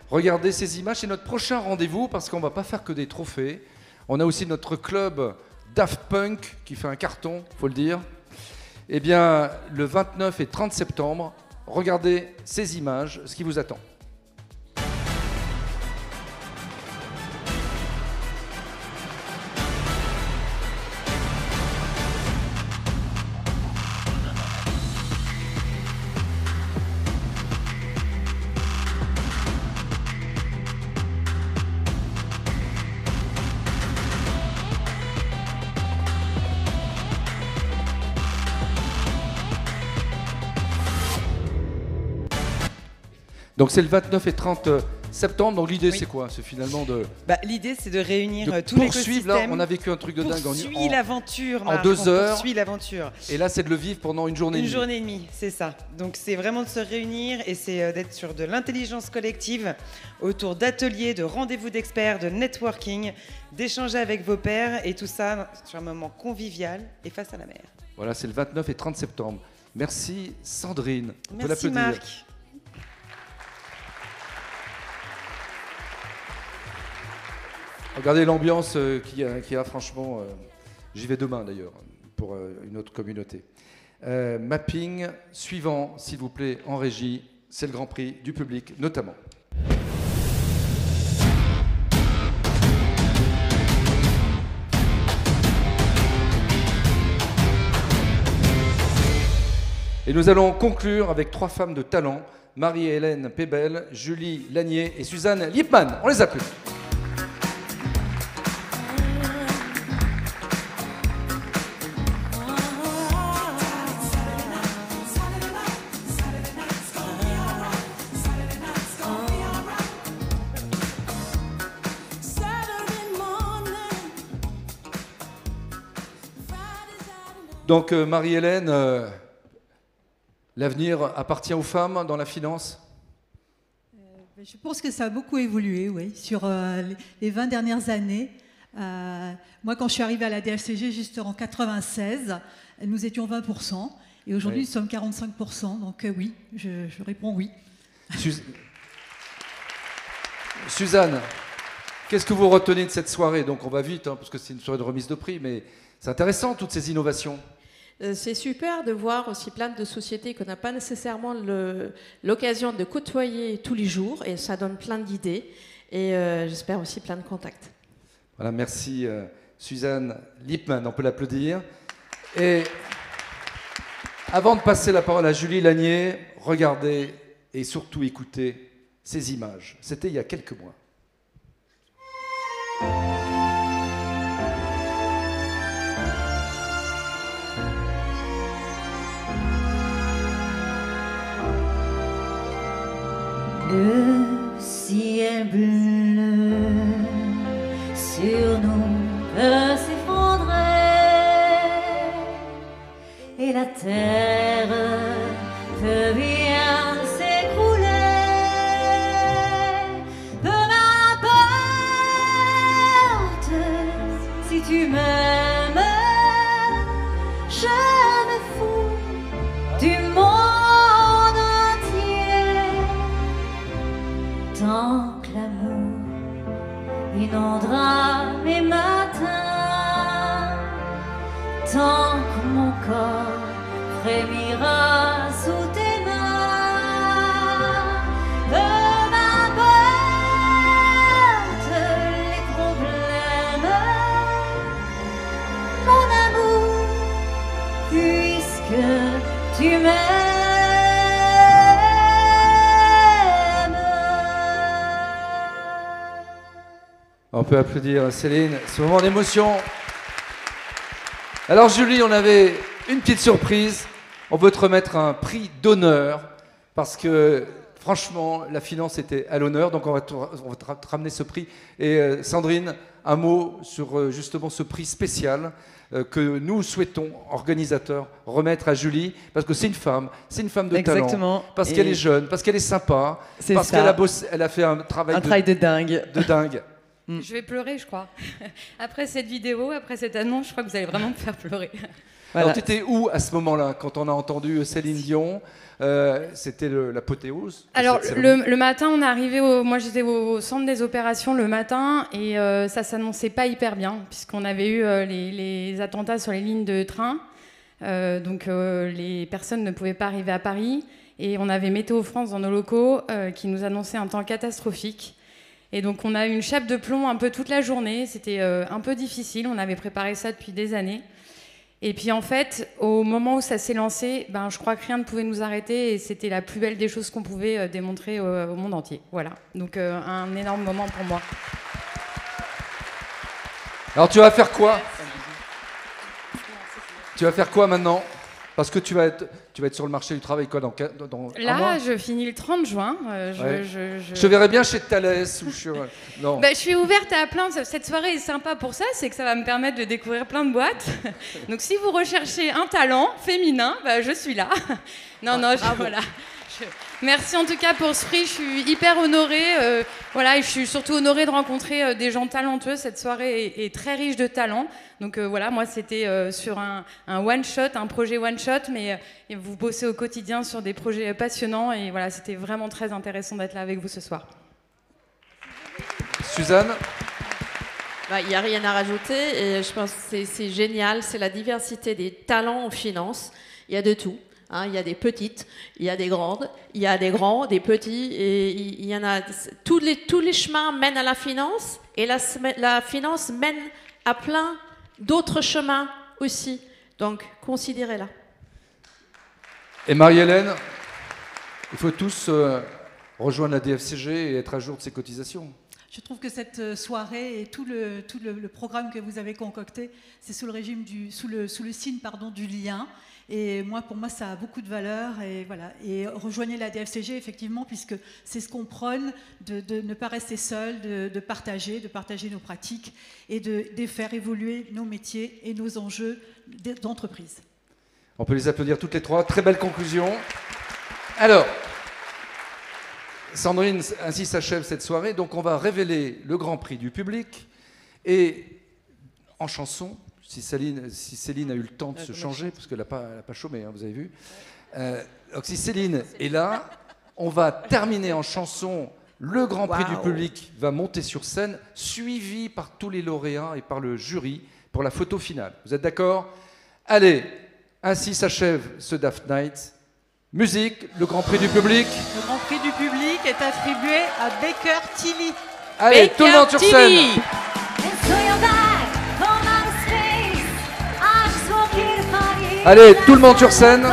regardez ces images, c'est notre prochain rendez-vous parce qu'on ne va pas faire que des trophées. On a aussi notre club Daft Punk qui fait un carton, il faut le dire. Eh bien, le 29 et 30 septembre, regardez ces images, ce qui vous attend. Donc c'est le 29 et 30 septembre. Donc l'idée c'est quoi? C'est finalement de... l'idée c'est de réunir tout l'écosystème. Là, on a vécu un truc de dingue poursuit l'aventure, en 2 heures. Poursuit l'aventure. Et là c'est de le vivre pendant une journée et demie. Une journée et demie, c'est ça. Donc c'est vraiment de se réunir et c'est d'être sur de l'intelligence collective autour d'ateliers, de rendez-vous d'experts, de networking, d'échanger avec vos pairs et tout ça sur un moment convivial et face à la mer. Voilà, c'est le 29 et 30 septembre. Merci Sandrine. On peut Merci l'applaudir. Marc. Regardez l'ambiance qu'il y a, franchement. J'y vais demain d'ailleurs, pour une autre communauté. Mapping suivant, s'il vous plaît, en régie. C'est le Grand Prix du public, notamment. Et nous allons conclure avec 3 femmes de talent, Marie-Hélène Pébel, Julie Lanier et Suzanne Lippmann. On les applaudit. Donc Marie-Hélène, L'avenir appartient aux femmes dans la finance? Je pense que ça a beaucoup évolué, oui, sur les 20 dernières années. Moi, quand je suis arrivée à la DFCG, juste en 96, nous étions 20%, et aujourd'hui, nous sommes 45%. Donc oui, je réponds oui. Suzanne, qu'est-ce que vous retenez de cette soirée? Donc on va vite, hein, parce que c'est une soirée de remise de prix, mais c'est intéressant, toutes ces innovations. C'est super de voir aussi plein de sociétés qu'on n'a pas nécessairement l'occasion de côtoyer tous les jours, et ça donne plein d'idées, et j'espère aussi plein de contacts. Voilà, merci Suzanne Lippmann, on peut l'applaudir. Et avant de passer la parole à Julie Lanier, regardez et surtout écoutez ces images. C'était il y a quelques mois. Le ciel bleu sur nous peut s'effondrer et la terre peut bien s'écrouler. Peu m'importe si tu m'aimes, je me fous du monde entier. Tant que l'amour inondera mes matins, tant que mon corps frémira sous tes mains. Peu m'importe les problèmes, mon amour, puisque tu m'aimes. On peut applaudir Céline, ce moment d'émotion. Alors Julie, on avait une petite surprise. On veut te remettre un prix d'honneur parce que franchement, la finance était à l'honneur. Donc on va te ramener ce prix. Et Sandrine, un mot sur justement ce prix spécial que nous souhaitons, organisateurs, remettre à Julie, parce que c'est une femme de Exactement. talent, parce qu'elle est jeune, parce qu'elle est sympa, parce qu'elle a bossé, elle a fait un travail de dingue. De dingue. Je vais pleurer, je crois. Après cette vidéo, après cette annonce, je crois que vous allez vraiment me faire pleurer. Voilà. Alors, tu étais où à ce moment-là, quand on a entendu Céline Dion? C'était l'apothéose? Alors, le matin, on est arrivé moi, j'étais au centre des opérations le matin, et ça s'annonçait pas hyper bien, puisqu'on avait eu les attentats sur les lignes de train. Donc, les personnes ne pouvaient pas arriver à Paris. Et on avait Météo France dans nos locaux qui nous annonçait un temps catastrophique. Et donc on a eu une chape de plomb un peu toute la journée, c'était un peu difficile, on avait préparé ça depuis des années. Et puis en fait, au moment où ça s'est lancé, je crois que rien ne pouvait nous arrêter et c'était la plus belle des choses qu'on pouvait démontrer au monde entier. Voilà, donc un énorme moment pour moi. Alors tu vas faire quoi? Tu vas faire quoi maintenant? Parce que tu vas être sur le marché du travail quoi, dans là, un mois? je finis le 30 juin. Je te verrai bien chez Thales ou sur... Non. Je suis ouverte à plein. Cette soirée est sympa pour ça, c'est que ça va me permettre de découvrir plein de boîtes. Donc si vous recherchez un talent féminin, je suis là. Voilà. Merci en tout cas pour ce prix, je suis hyper honorée. Et je suis surtout honorée de rencontrer des gens talentueux. Cette soirée est très riche de talents. Donc moi c'était sur un one-shot, un projet one-shot, mais vous bossez au quotidien sur des projets passionnants. Et voilà, c'était vraiment très intéressant d'être là avec vous ce soir. Suzanne? Il n'y a rien à rajouter et je pense que c'est génial, c'est la diversité des talents en finance. Il y a de tout. Il y a des petites, il y a des grandes, il y a des grands, des petits, et il y en a. Tous les chemins mènent à la finance, et la finance mène à plein d'autres chemins aussi. Donc, considérez-la. Et Marie-Hélène, il faut tous rejoindre la DFCG et être à jour de ses cotisations. Je trouve que cette soirée et tout le programme que vous avez concocté, c'est sous le régime sous le signe du lien. Et pour moi, ça a beaucoup de valeur. Et voilà. Et rejoignez la DFCG, effectivement, puisque c'est ce qu'on prône, de ne pas rester seul, de partager nos pratiques et de faire évoluer nos métiers et nos enjeux d'entreprise. On peut les applaudir toutes les trois. Très belle conclusion. Alors, Sandrine, ainsi s'achève cette soirée. Donc on va révéler le grand prix du public. Et en chanson, si Céline a eu le temps de se changer, parce qu'elle n'a pas chômé, hein, vous avez vu. Donc si Céline est là, on va terminer en chanson. Le grand prix du public va monter sur scène, suivi par tous les lauréats et par le jury pour la photo finale. Vous êtes d'accord? Allez, ainsi s'achève ce Daft Night. Musique, le grand prix du public. Le grand prix du public est attribué à Baker Tilly. Allez, tout le monde sur scène. Allez, tout le monde sur scène.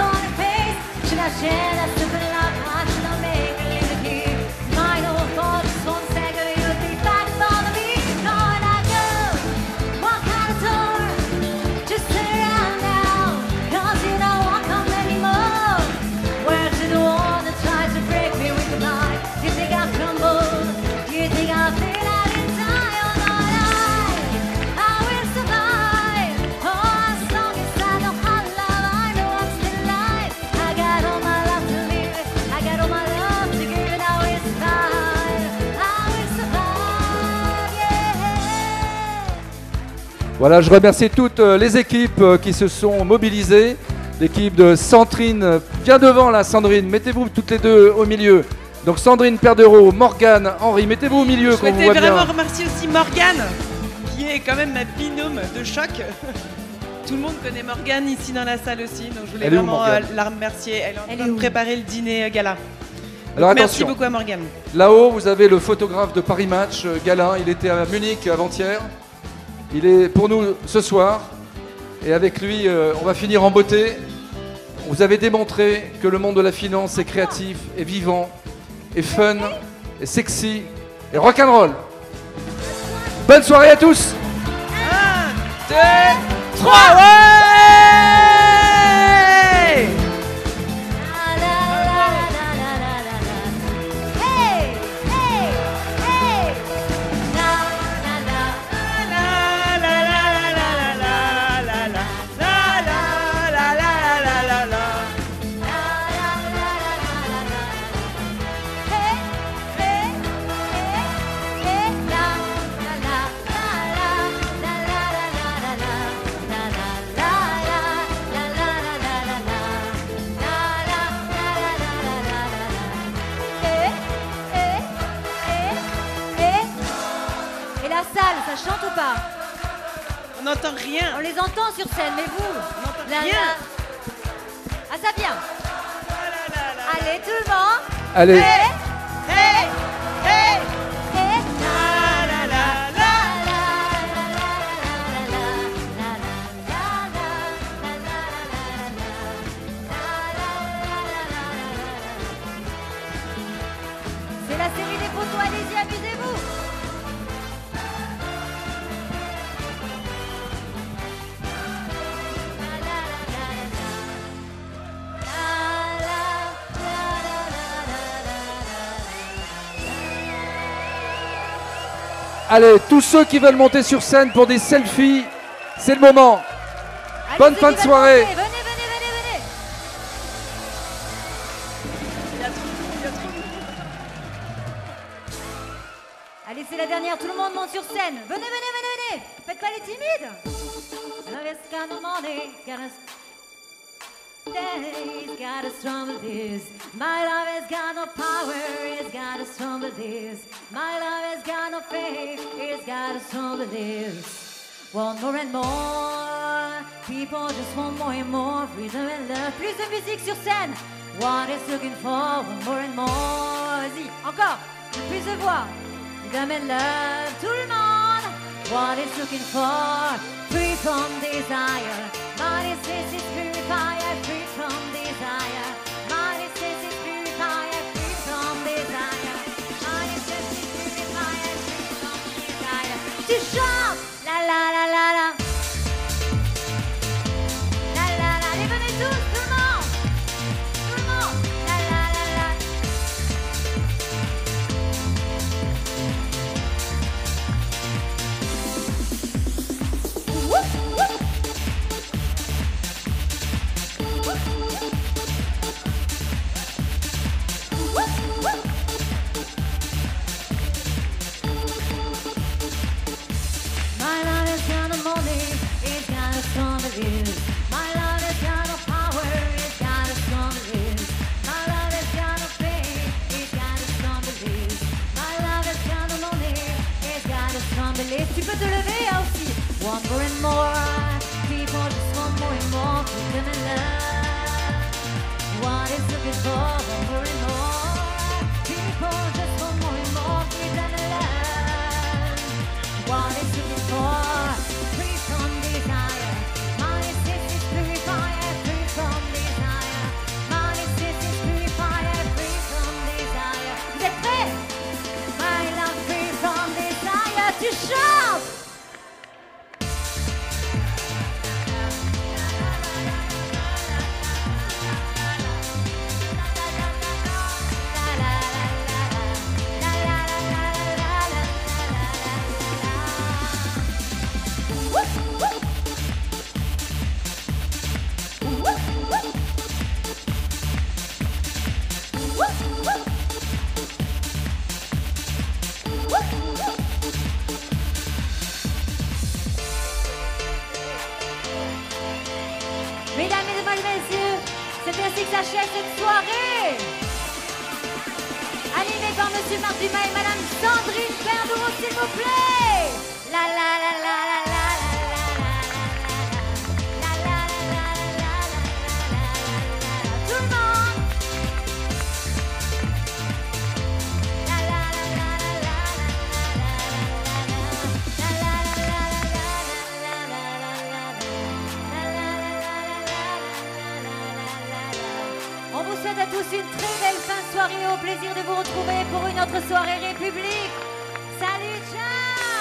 Voilà, je remercie toutes les équipes qui se sont mobilisées. L'équipe de Sandrine, bien devant là, Sandrine, mettez-vous toutes les deux au milieu. Donc Sandrine Perdereau, Morgane, Henri, mettez-vous au milieu qu'on vous voit bien. Je souhaitais vraiment remercier aussi Morgane, qui est quand même ma binôme de choc. Tout le monde connaît Morgane ici dans la salle aussi, donc je voulais vraiment la remercier. Elle est en train de préparer le dîner gala. Alors Donc, attention, merci beaucoup à Morgane. Là-haut, vous avez le photographe de Paris Match, Galin. Il était à Munich avant-hier. Il est pour nous ce soir. Et avec lui, on va finir en beauté. Vous avez démontré que le monde de la finance est créatif, est vivant, est fun, est sexy, et rock'n'roll. Bonne soirée à tous. 1, 2, 3, ouais! Ça chante ou pas? On n'entend rien. On les entend sur scène, mais vous? On n'entend Là, rien. là. Ah, ça vient. Allez, tout le monde. Allez. Hey, hey, hey, hey. C'est la série des photos, allez-y, amusez-vous. Allez, tous ceux qui veulent monter sur scène pour des selfies, c'est le moment. Allez, Bonne ceux fin qui de veulent soirée. monter, venez, venez, venez, venez. Allez, c'est la dernière, tout le monde monte sur scène. Venez, venez, venez, venez. Faites pas les timides. Love is kind of money, got a He's got a strong this. My love has got no power, he's got a strong this. My love has got no faith, he's got a strong this. Want more and more, people just want more and more freedom and love. Plus de musique sur scène. What is looking for, want more and more. Vas-y, encore, plus de voix. Freedom and love, tout le monde. What is looking for, free from desire. Body says it's purifier, free from desire. Body says it's purifier, free from desire. Body says it's purifier, free from desire. Tu chantes, la la la la la. La la la, allez venez tous, tout le monde. Tout le monde, la la la la. Whoop, whoop. se lever aussi. One more and more, people just want more and more freedom and love. What is looking for? One more and more, people just want more and more freedom and love. What is looking for? Free from desire. Money is purifier, free from desire. Money is purifier, free from desire. Vous êtes prêts? My love, free from desire. Tu chantes. Mesdames, Mesdemoiselles, Messieurs, c'est ainsi que s'achève cette soirée. Animée par Monsieur Marc Dumas et Madame Sandrine Perdoux, s'il vous plaît. La la la la la la tout le monde. La la la la la On vous souhaite à tous une très belle fin de soirée. Au plaisir de vous retrouver pour une autre soirée République. Salut, ciao.